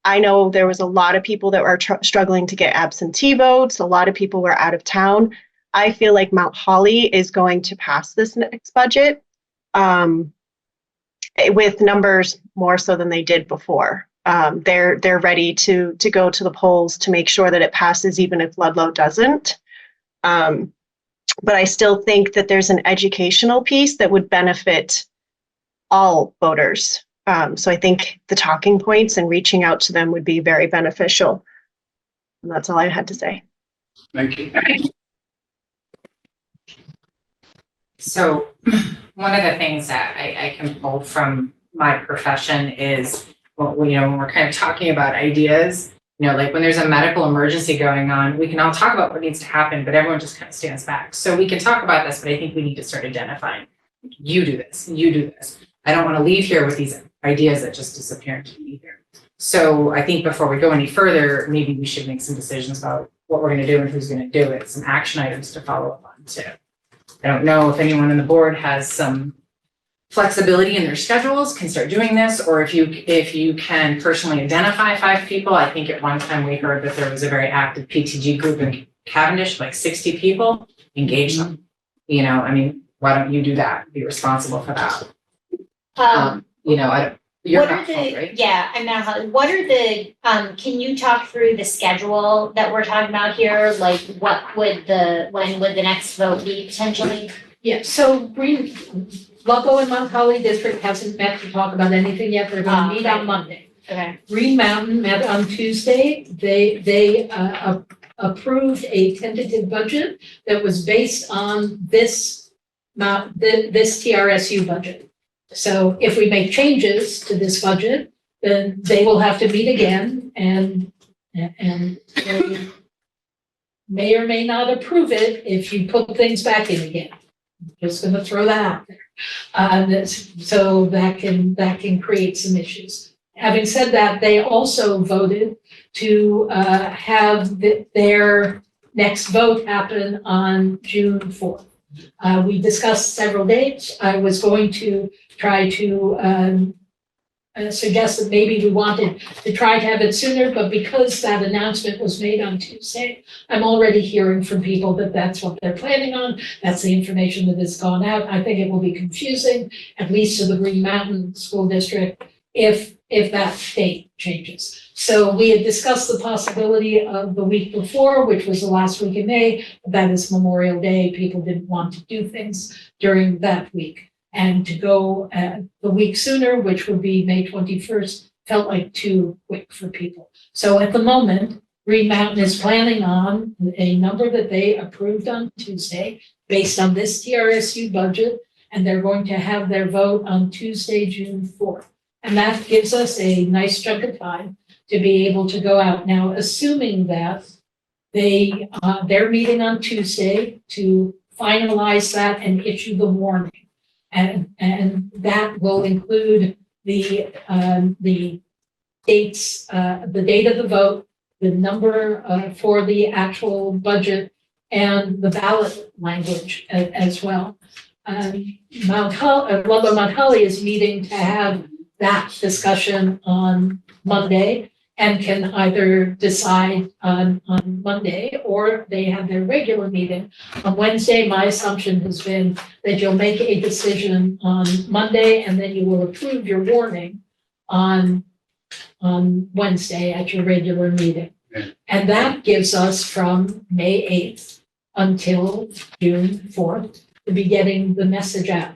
I know there was a lot of people that were struggling to get absentee votes. A lot of people were out of town. I feel like Mount Holly is going to pass this next budget with numbers more so than they did before. They're ready to go to the polls to make sure that it passes, even if Ludlow doesn't. But I still think that there's an educational piece that would benefit all voters. So I think the talking points and reaching out to them would be very beneficial. And that's all I had to say. Thank you. So one of the things that I can pull from my profession is, well, when we're kind of talking about ideas, like when there's a medical emergency going on, we can all talk about what needs to happen, but everyone just kind of stands back. So we can talk about this, but I think we need to start identifying, you do this, you do this. I don't want to leave here with these ideas that just disappear into the ether. So I think before we go any further, maybe we should make some decisions about what we're going to do and who's going to do it, some action items to follow up on too. I don't know if anyone on the board has some flexibility in their schedules, can start doing this, or if you can personally identify 5 people. I think at one time we heard that there was a very active PTG group in Cavendish, like 60 people, engage them. Why don't you do that? Be responsible for that. You're what not are the, fault, right? Yeah, I'm not, what are the, can you talk through the schedule that we're talking about here? Like when would the next vote be potentially? Yeah, so Ludlow and Mount Holly District hasn't met to talk about anything yet. They're going to meet on Monday. Okay. Green Mountain met on Tuesday. They approved a tentative budget that was based on this TRSU budget. So if we make changes to this budget, then they will have to meet again, and they may or may not approve it if you put things back in again. I'm just going to throw that out there. So that can create some issues. Having said that, they also voted to have their next vote happen on June 4th. We discussed several dates. I was going to try to suggest that maybe we wanted to try to have it sooner, but because that announcement was made on Tuesday, I'm already hearing from people that that's what they're planning on. That's the information that has gone out. I think it will be confusing, at least to the Green Mountain School District, if that date changes. So we had discussed the possibility of the week before, which was the last week in May. That is Memorial Day. People didn't want to do things during that week. And to go the week sooner, which would be May 21st, felt like too quick for people. So at the moment, Green Mountain is planning on a number that they approved on Tuesday based on this TRSU budget, and they're going to have their vote on Tuesday, June 4th. And that gives us a nice chunk of time to be able to go out. Now, assuming that they're meeting on Tuesday to finalize that and issue the warning. And that will include the dates, the date of the vote, the number for the actual budget, and the ballot language as well. Ludlow Mount Holly is meeting to have that discussion on Monday and can either decide on Monday or they have their regular meeting on Wednesday. My assumption has been that you'll make a decision on Monday and then you will approve your warning on Wednesday at your regular meeting. And that gives us from May 8th until June 4th to be getting the message out.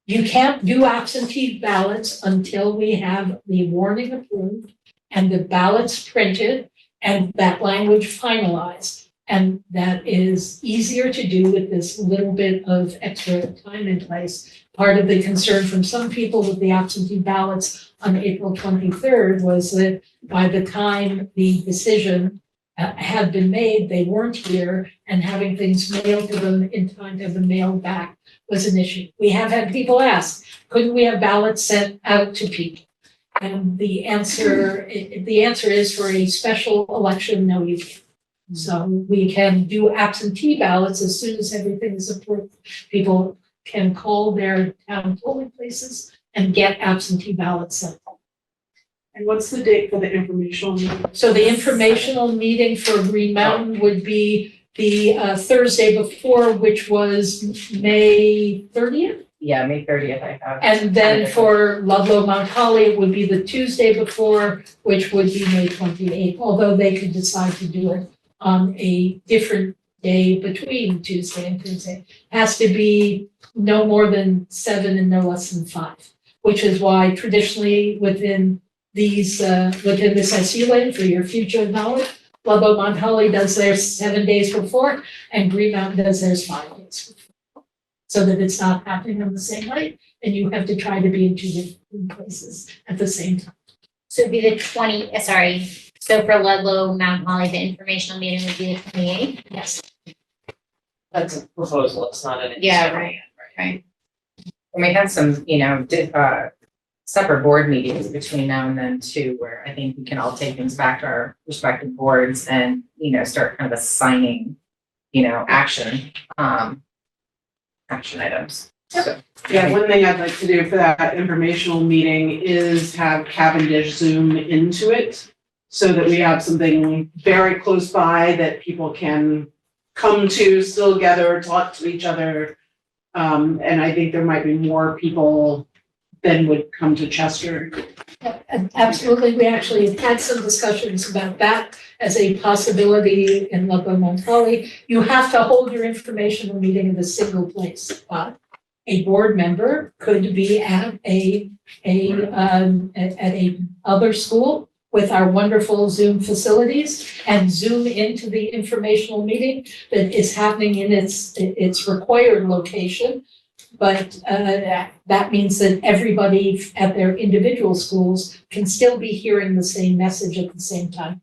You can't do absentee ballots until we have the warning approved and the ballots printed and that language finalized. And that is easier to do with this little bit of extra time in place. Part of the concern from some people with the absentee ballots on April 23rd was that by the time the decision had been made, they weren't here, and having things mailed to them in time to have them mailed back was an issue. We have had people ask, couldn't we have ballots sent out to people? And the answer is for a special election, no, you can't. So we can do absentee ballots as soon as everything is approved. People can call their town polling places and get absentee ballots sent. And what's the date for the informational meeting? So the informational meeting for Green Mountain would be the Thursday before, which was May 30th. Yeah, May 30th, I have. And then for Ludlow Mount Holly, it would be the Tuesday before, which would be May 28th, although they could decide to do it on a different day between Tuesday and Thursday. Has to be no more than 7 and no less than 5, which is why traditionally within these, within this SU lane for your future knowledge, Ludlow Mount Holly does theirs 7 days before and Green Mountain does theirs 5 days before. So that it's not happening on the same night and you have to try to be in 2 different places at the same time. So it'd be the so for Ludlow Mount Holly, the informational meeting would be the 28th? Yes. That's a proposal, it's not an. Yeah, right. And we have some, separate board meetings between now and then too, where I think we can all take things back to our respective boards and, start kind of assigning, action items. So, Yeah, one thing I'd like to do for that informational meeting is have Cavendish Zoom into it so that we have something very close by that people can come to, still gather, talk to each other. And I think there might be more people than would come to Chester. Absolutely, we actually have had some discussions about that as a possibility in Ludlow Mount Holly. You have to hold your informational meeting in a single place, but a board member could be at a other school with our wonderful Zoom facilities and Zoom into the informational meeting that is happening in its required location. But that means that everybody at their individual schools can still be hearing the same message at the same time.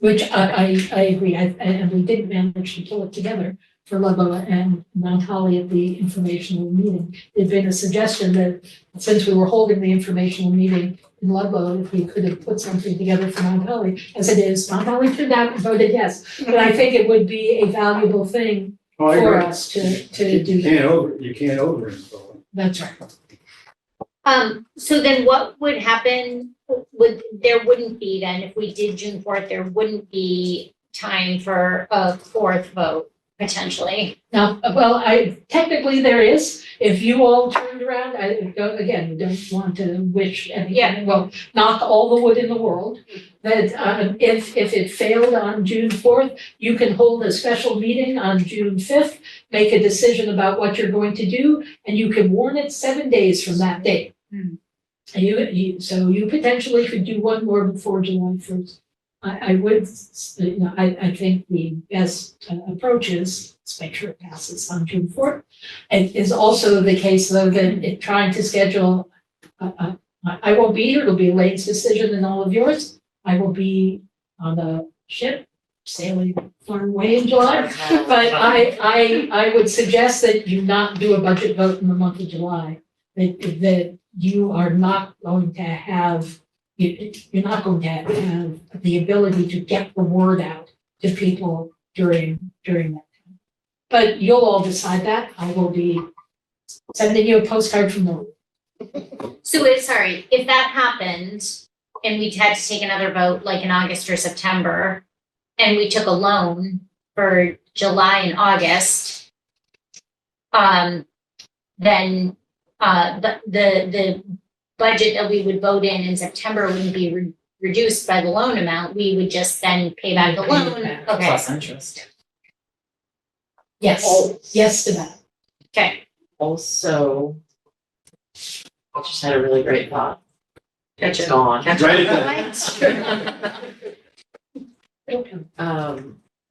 Which I agree, and we didn't manage to pull it together for Ludlow and Mount Holly at the informational meeting. There'd been a suggestion that since we were holding the informational meeting in Ludlow, if we could have put something together for Mount Holly. As it is, Mount Holly turned out and voted yes. But I think it would be a valuable thing for us to do that. You can't overinstall it. That's right. So then what would happen, there wouldn't be then, if we did June 4th, there wouldn't be time for a 4th vote, potentially? Now, well, technically there is, if you all turned around, we don't want to wish anything, well, knock all the wood in the world. That if it failed on June 4th, you can hold a special meeting on June 5th, make a decision about what you're going to do, and you can warn it 7 days from that date. So you potentially could do one more before July 1st. I would, I think the best approach is, let's make sure it passes on June 4th. It is also the case though that trying to schedule, I won't be here, it'll be Elaine's decision and all of yours. I will be on the ship sailing far away in July, but I would suggest that you not do a budget vote in the month of July. That you are not going to have, you're not going to have the ability to get the word out to people during that time. But you'll all decide that. I will be sending you a postcard from the. So sorry, if that happened and we had to take another vote like in August or September, and we took a loan for July and August, then the budget that we would vote in September wouldn't be reduced by the loan amount. We would just then pay back the loan. Okay. Plus interest. Yes, yes to that. Okay. Also, I just had a really great thought. It's gone.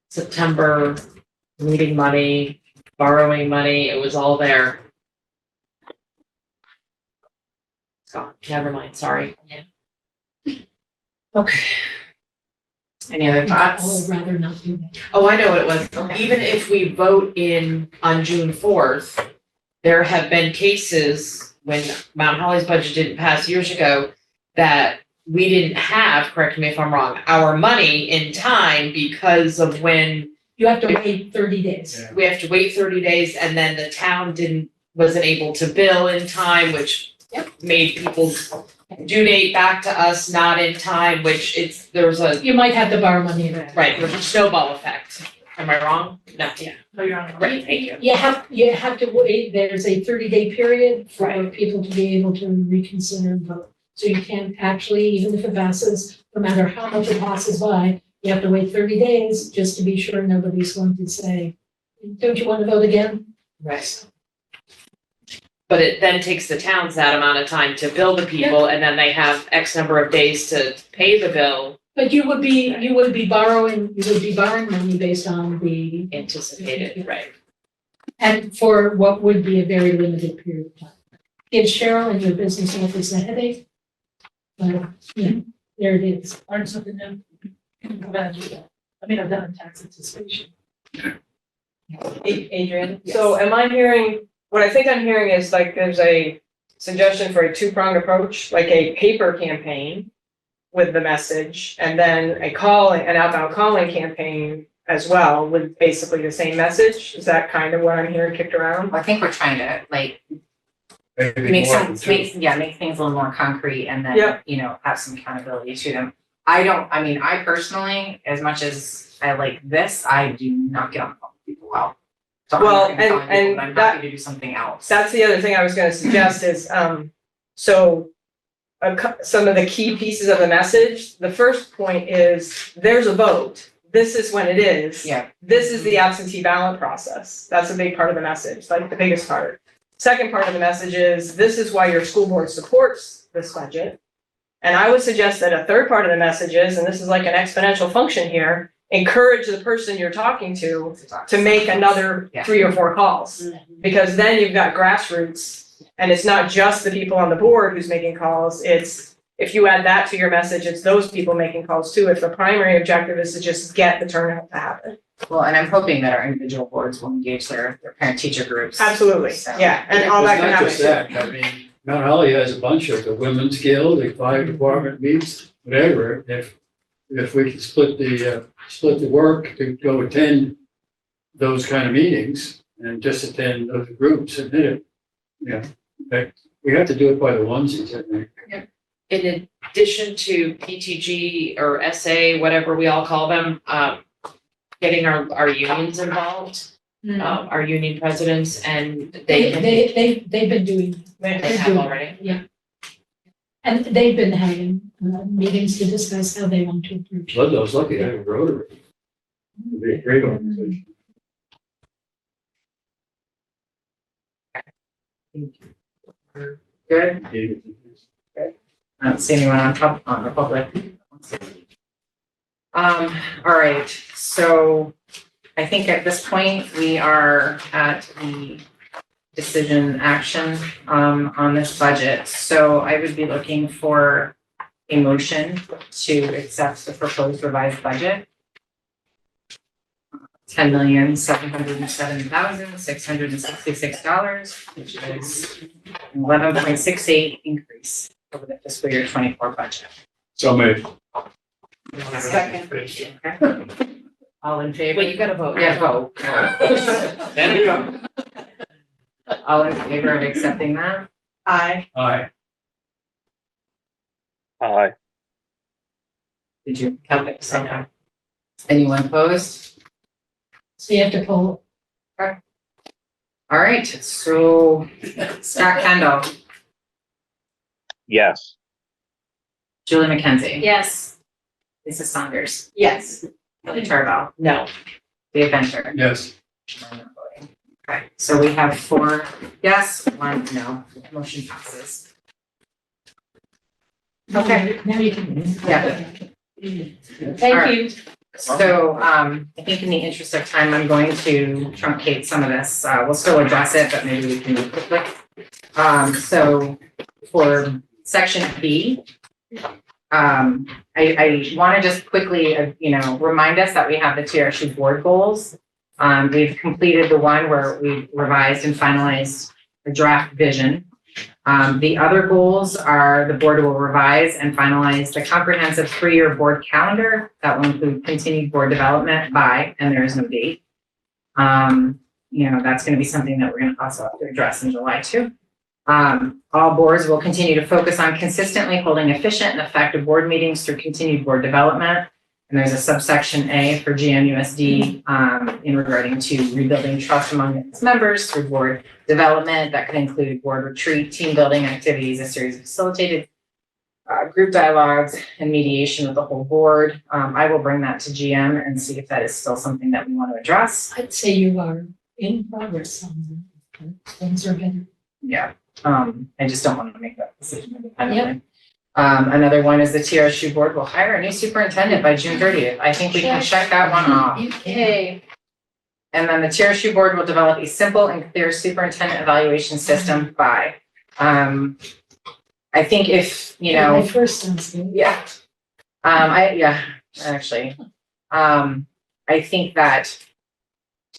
September, needing money, borrowing money, it was all there. It's gone. Never mind, sorry. Okay. Any other I thoughts? would rather not do that. Oh, I know what it was. Even if we vote on June 4th, there have been cases when Mount Holly's budget didn't pass years ago that we didn't have, correct me if I'm wrong, our money in time because of when You have to wait 30 days. we have to wait 30 days and then the town wasn't able to bill in time, which made people due date back to us not in time, which You might have to borrow money in that. right, there's a snowball effect. Am I wrong? No, yeah. No, you're on. Right, thank you. You have to wait, there's a 30-day period for people to be able to reconsider and vote. So you can't actually, even if it passes, no matter how much it passes by, you have to wait 30 days just to be sure nobody's going to say, don't you want to vote again? Right. But it then takes the towns that amount of time to bill the people and then they have X number of days to pay the bill. But you would be borrowing money based on the. Anticipated, right. And for what would be a very limited period of time. Give Cheryl and your business office a headache. But, there it is. Learn something new. I mean, I've done tax anticipation. Adrian, so am I hearing, what I think I'm hearing is like there's a suggestion for a two-pronged approach, like a paper campaign with the message, and then an outbound calling campaign as well with basically the same message? Is that kind of what I'm hearing kicked around? I think we're trying to Maybe make more than things, two. make things a little more concrete and then, Yeah. have some accountability to them. I personally, as much as I like this, I do not get on the phone with people well. So I'm Well, not gonna tell people and that I'm that- happy to do something else. That's the other thing I was gonna suggest is, some of the key pieces of the message, the first point is, there's a vote. This is when it is. Yeah. This is the absentee ballot process. That's a big part of the message, like the biggest part. Second part of the message is, this is why your school board supports this budget. And I would suggest that a third part of the message is, and this is like an exponential function here, encourage the person you're talking to make another 3 or 4 calls. Because then you've got grassroots, and it's not just the people on the board who's making calls, it's, if you add that to your message, it's those people making calls too, if the primary objective is to just get the turnout to happen. Well, and I'm hoping that our individual boards will engage their parent teacher groups. Absolutely, So- yeah, and all that can It's happen not just too. that, I mean, Mount Holly has a bunch of the women's guild, the fire department meets, whatever, if we can split the work to go attend those kind of meetings and just attend those groups and then, we have to do it by the onesies, I think. In addition to PTG or SA, whatever we all call them, getting our unions involved, our union presidents, and They've been doing. they have already. Yeah. And they've been having meetings to discuss how they want to approach. Ludlow's lucky to have a Rotary. It'd be a great organization. Good. Yeah. I don't see anyone on the public. All right, so I think at this point, we are at the decision action, on this budget. So I would be looking for a motion to accept the proposed revised budget. $10,707,666, which is an 11.68 increase over the fiscal year 24 budget. So made. Second. Okay. All in favor? Wait, you gotta vote. Yeah, vote. There you go. All in favor of accepting that? Aye. Aye. Aye. Did you count it? Okay. Anyone opposed? So you have to pull, All right, so Scott Kendall, Yes. Julie McKenzie. Yes. Lisa Saunders. Yes. Kelly Tarbell. No. Dave Venter. Yes. Okay, so we have 4 yes, 1 no. Motion passes. Okay. now you can. Yeah. Thank you. So, I think in the interest of time, I'm going to truncate some of this. We'll still address it, but maybe we can move quickly. So for section B, I want to just quickly, remind us that we have the TRSU board goals. We've completed the one where we revised and finalized the draft vision. The other goals are the board will revise and finalize the comprehensive 3-year board calendar that will include continued board development by, and there is no date. That's going to be something that we're going to also have to address in July too. All boards will continue to focus on consistently holding efficient and effective board meetings through continued board development. And there's a subsection A for GMUSD in regarding to rebuilding trust among its members through board development. That could include board retreat, team building activities, a series of facilitated group dialogues, and mediation with the whole board. I will bring that to GM and see if that is still something that we want to address. I'd say you are in progress on that. Things are better. Yeah, I just don't want to make that decision independently. Another one is the TRSU board will hire a new superintendent by June 30th. I think we can check that one off. Yay. And then the TRSU board will develop a simple and clear superintendent evaluation system by, I think if, My first sounds good. yeah. Actually, I think that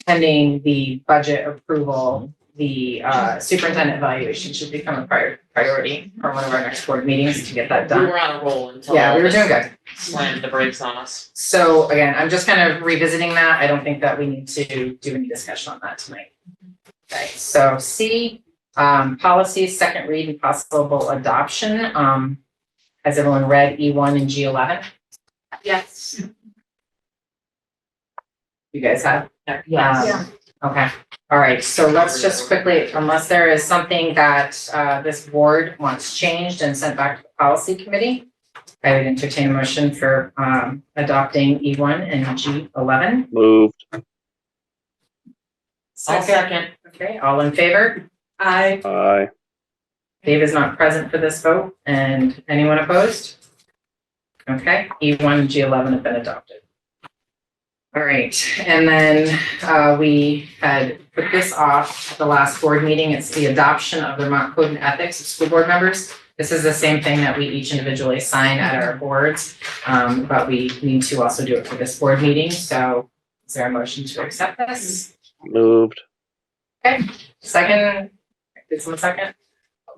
pending the budget approval, the superintendent evaluation should become a priority for one of our next board meetings to get that We done. were on a roll until. Yeah, we were this doing good. Slammed the brakes on us. So again, I'm just kind of revisiting that. I don't think that we need to do any discussion on that tonight. Okay, so C, policies, second read and possible adoption. Has everyone read E1 and G11? Yes. You guys have? Yes. Okay, all right, so let's just quickly, unless there is something that this board wants changed and sent back to the policy committee, I would entertain a motion for adopting E1 and G11. Moved. Second. Okay, all in favor? Aye. Aye. Dave is not present for this vote, and anyone opposed? Okay, E1 and G11 have been adopted. All right, and then we had put this off at the last board meeting. It's the adoption of the Vermont Code and Ethics of school board members. This is the same thing that we each individually sign at our boards, but we need to also do it for this board meeting. So is there a motion to accept this? Moved. Okay, second, did someone second?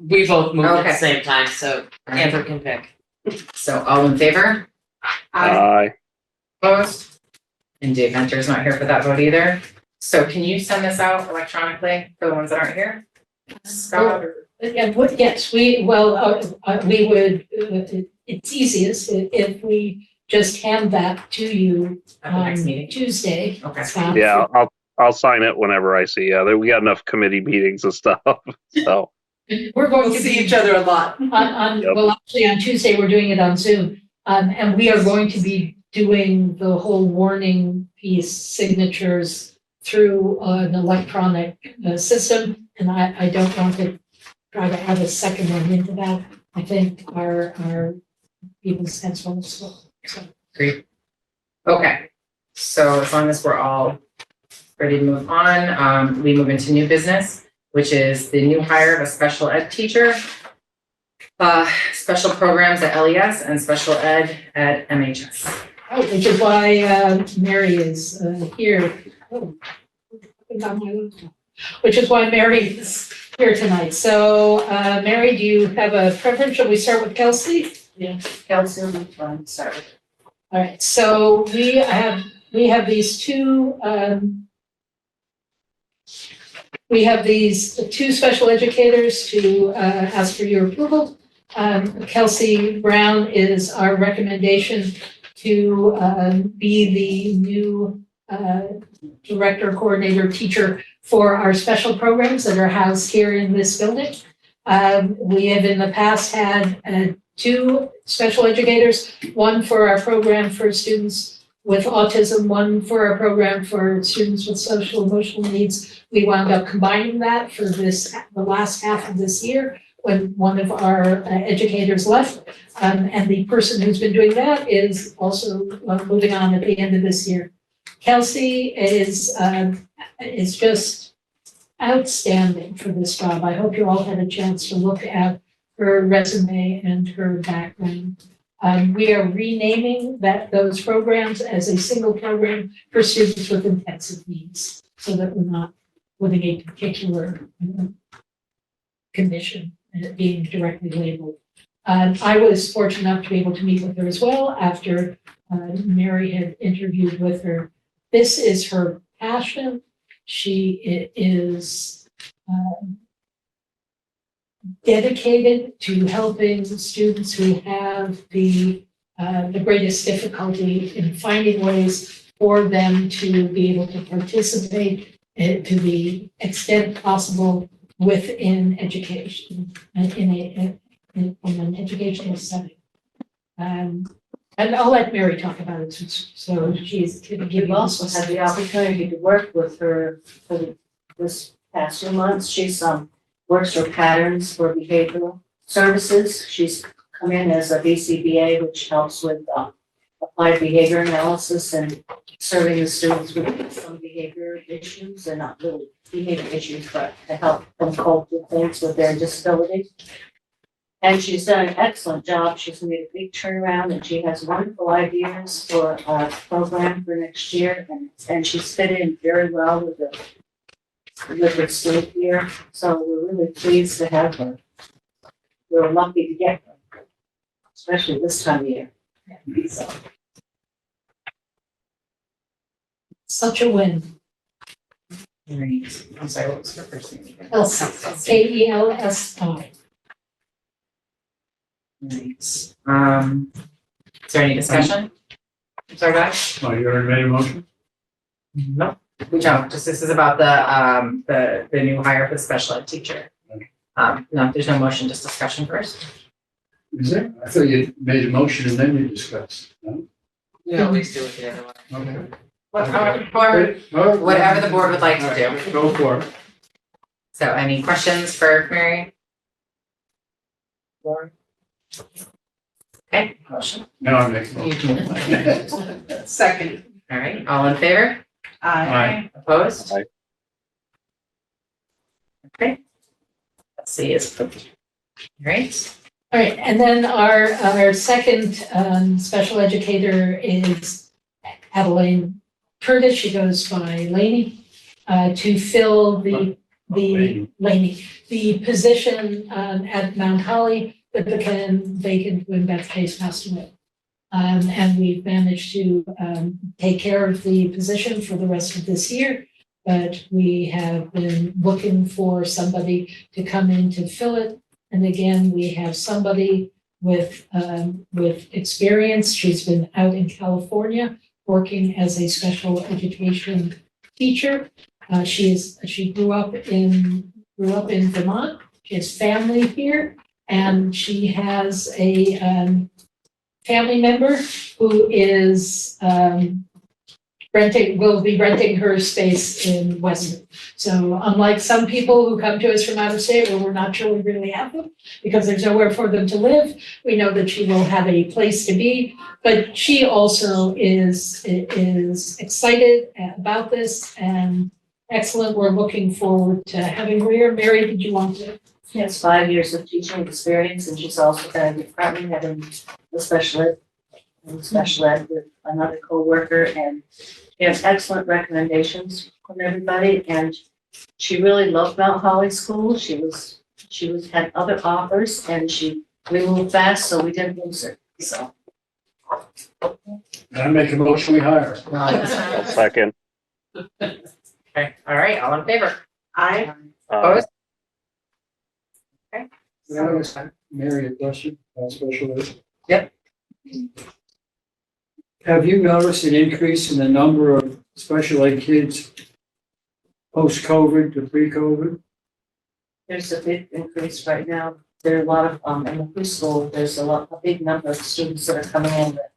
We both moved at Okay. the same time, so Andrew can pick. So all in favor? Aye. Opposed? And Dave Venter is not here for that vote either. So can you send this out electronically for the ones that aren't here? Scott or? Yes, we would, it's easiest if we just hand that to you At the next on meeting? Tuesday. Okay. Scott. Yeah, I'll sign it whenever I see. Yeah, we got enough committee meetings and stuff. So We're going We'll to see be each other a lot. Yep. well, actually on Tuesday, we're doing it on Zoom. And we are going to be doing the whole warning piece signatures through an electronic system. And I don't want to try to add a second one into that. I think our people's heads full as well. So, Great. Okay, so as long as we're all ready to move on, we move into new business, which is the new hire of a special ed teacher, special programs at LES and special ed at MHS. oh, which is why Mary is here. Oh, I got my laptop. Which is why Mary is here tonight. So, Mary, do you have a preference? Shall we start with Kelsey? Yeah, Kelsey will be fun, sorry. All right, so we have these two, two special educators to ask for your approval. Kelsey Brown is our recommendation to be the new director, coordinator, teacher for our special programs that are housed here in this building. We have in the past had two special educators, one for our program for students with autism, one for our program for students with social emotional needs. We wound up combining that for the last half of this year when one of our educators left. And the person who's been doing that is also moving on at the end of this year. Kelsey is just outstanding for this job. I hope you all had a chance to look at her resume and her background. We are renaming those programs as a single program for students with intensive needs, so that we're not putting a particular condition and it being directly labeled. I was fortunate enough to be able to meet with her as well after Mary had interviewed with her. This is her passion. She is dedicated to helping students who have the greatest difficulty in finding ways for them to be able to participate to the extent possible within education and in an educational setting. And I'll let Mary talk about it, so she's going to give We've you. also had the opportunity to work with her for this past few months. She's works for Patterns for Behavioral Services. She's come in as a BCBA, which helps with applied behavior analysis and serving the students with some behavior issues, and not really behavior issues, but to help them cope with things with their disability. And she's done an excellent job. She's made a big turnaround, and she has wonderful ideas for our program for next year. And she's fit in very well with the state here. So we're really pleased to have her. We're lucky to get her, especially this time of year. So. Such a win. Right. I'm sorry, what was her first name? Elsie, Kelsi. Right. Is there any discussion? Sorry, guys? Oh, you already made a motion? No. No, just this is about the new hire for the special ed teacher. No, there's no motion, just discussion first. Is there? I thought you made a motion and then you discussed. No? Yeah, we do it the other way. Okay. Whatever the board would like to do. All right, go for it. So any questions for Mary? Lauren? Okay, motion. Now I'm making a motion. Second. All right, all in favor? Aye. Opposed? Aye. Okay. Let's see, is approved. All right. All right, and then our second special educator is Adeline Curtis. She goes by Laney to fill the Laney, the position at Mount Holly that became vacant when Beth Case passed away. And we've managed to take care of the position for the rest of this year, but we have been looking for somebody to come in to fill it. And again, we have somebody with experience. She's been out in California working as a special education teacher. She grew up in Vermont. She has family here, and she has a family member who is will be renting her space in Weston. So unlike some people who come to us from out of state where we're not sure we really have them because there's nowhere for them to live, we know that she will have a place to be. But she also is excited about this and excellent. We're looking forward to having her here. Mary, did you want to? She has 5 years of teaching experience, and she's also been in the department having the special ed with another coworker, and she has excellent recommendations from everybody, and she really loved Mount Holly School. She had other offers, and we moved fast, so we didn't lose her, so. And I make a motion, we hire. I'll second. Okay, all right, all in favor? I, Opposed? Mary, a question, special ed? Yep. Have you noticed an increase in the number of special ed kids post-COVID to pre-COVID? There's a big increase right now. There are a lot of, in the preschool, there's a big number of students that are coming in that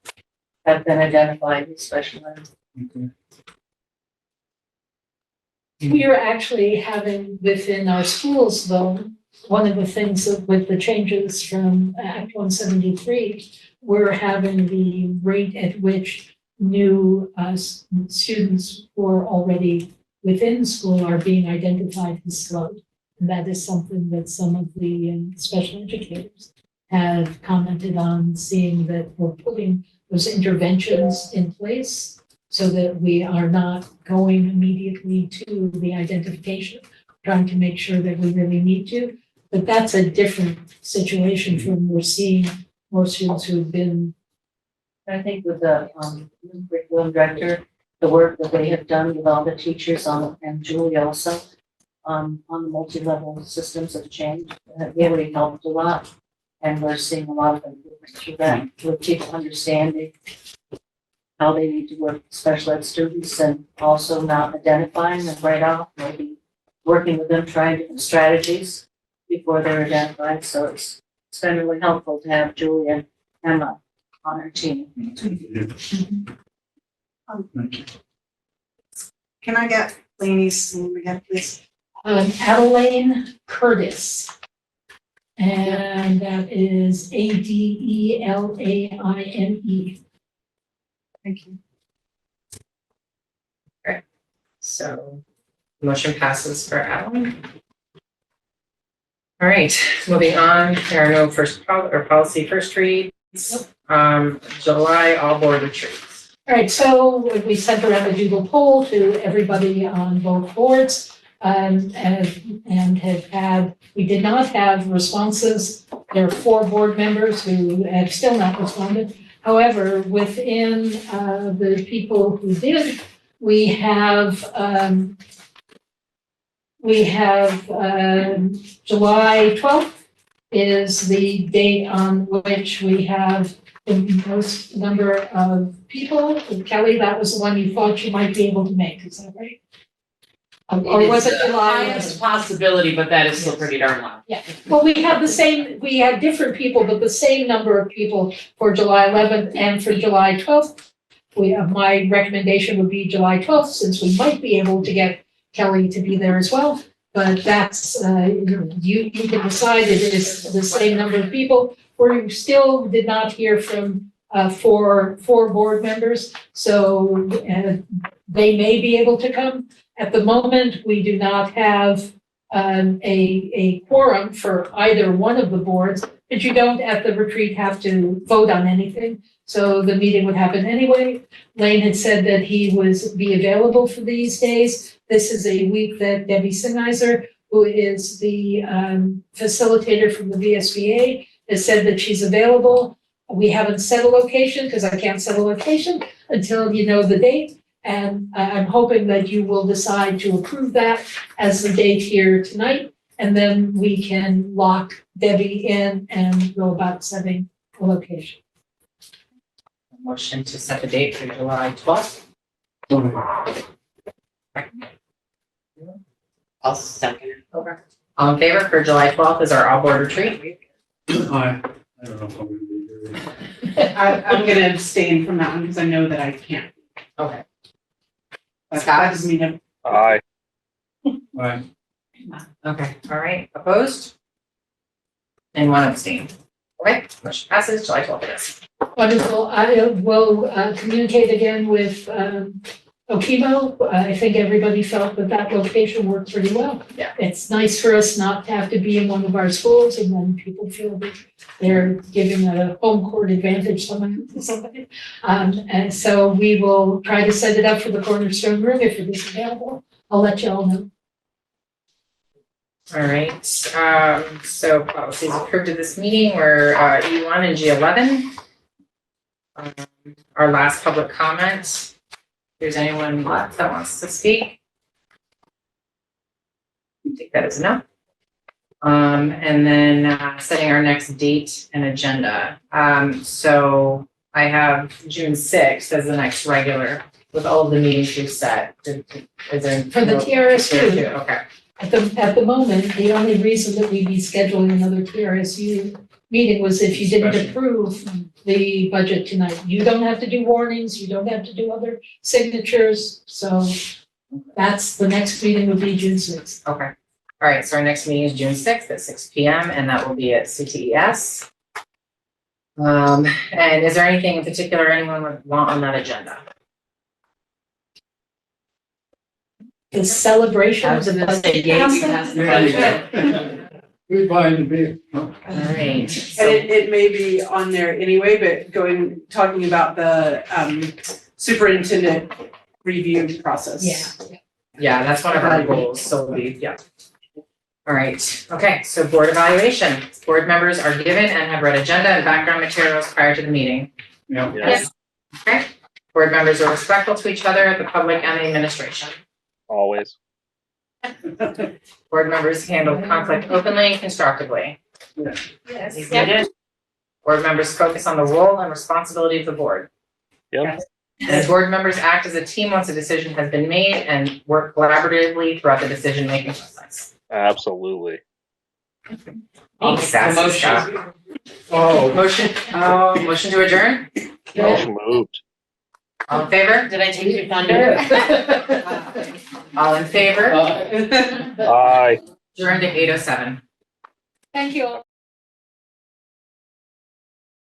have been identified with special ed. Okay. We are actually having within our schools, though, one of the things that with the changes from Act 173, we're having the rate at which new students who are already within school are being identified as slowed. And that is something that some of the special educators have commented on, seeing that we're putting those interventions in place so that we are not going immediately to the identification, trying to make sure that we really need to. But that's a different situation from we're seeing more students who've been. I think with the new curriculum director, the work that they have done with all the teachers and Julie also, on the multi-level systems of change, it really helped a lot. And we're seeing a lot of improvement through that, with people understanding how they need to work with special ed students and also not identifying them right off, maybe working with them, trying different strategies before they're identified. So it's been really helpful to have Julie and Emma on our team. can I get Lainey's name again, please? Adeline Curtis. And that is Adelaine. Thank you. So motion passes for Adeline. All right, moving on, there are no policy first reads. July, all board retreats. All right, so we sent around a doodle poll to everybody on both boards. We did not have responses. There are 4 board members who have still not responded. However, within the people who did, we have July 12th is the date on which we have the most number of people. Kelly, that was the one you thought you might be able to make, is that right? Or was it July? Highest possibility, but that is still pretty darn low. Yeah, well, we had different people, but the same number of people for July 11th and for July 12th. My recommendation would be July 12th, since we might be able to get Kelly to be there as well. But that's, you can decide it is the same number of people. We still did not hear from four board members, so they may be able to come. At the moment, we do not have a quorum for either one of the boards, but you don't at the retreat have to vote on anything. So the meeting would happen anyway. Lane had said that he would be available for these days. This is a week that Debbie Sennheiser, who is the facilitator from the VSBA, has said that she's available. We haven't set a location because I can't set a location until you know the date. And I'm hoping that you will decide to approve that as the date here tonight. And then we can lock Debbie in and go about setting a location. Motion to set the date for July 12th. I'll second it. Okay. All in favor for July 12th is our all board retreat? I don't know if I'm gonna be here. I'm gonna abstain from that one because I know that I can't. Okay. That doesn't mean Aye. Right. Okay, all right, opposed? And one abstain. Okay, motion passes, July 12th it is. Wonderful. I will communicate again with Okemo. I think everybody felt that that location worked pretty well. Yeah. It's nice for us not to have to be in one of our schools and then people feel that they're giving a home court advantage to somebody. And so we will try to set it up for the Cornerstone Room if it is available. I'll let you all know. All right, so policies approved at this meeting were E1 and G11. Our last public comment. If there's anyone left that wants to speak? Take that as a no. And then setting our next date and agenda. So I have June 6th as the next regular with all of the meetings we've set. Is there? For the TRSU. Okay. At the moment, the only reason that we'd be scheduling another TRSU meeting was if you didn't approve the budget tonight. You don't have to do warnings, you don't have to do other signatures, so that's, the next meeting would be June 6th. Okay. All right, so our next meeting is June 6th at 6 p.m. and that will be at CTES. And is there anything in particular anyone would want on that agenda? The celebration I of was the gonna say, budget. Gabe, you passed the budget. Who's buying the beer? All right. So, and it may be on there anyway, but talking about the superintendent review process. Yeah. that's one of our goals, so yeah. All right, okay, so board evaluation. Board members are given and have read agenda and background materials prior to the meeting. Yeah. Yes. Okay, board members are respectful to each other, the public and the administration. Always. Board members handle conflict openly and constructively. Yes. As needed. Board members focus on the role and responsibility of the board. Yep. And board members act as a team once a decision has been made and work collaboratively throughout the decision-making process. Absolutely. Thanks, sassy Motion. Scott. Motion to adjourn? Motion moved. All in favor? Did I take your thunder? All in favor? Aye. Adjourned at 8:07. Thank you all.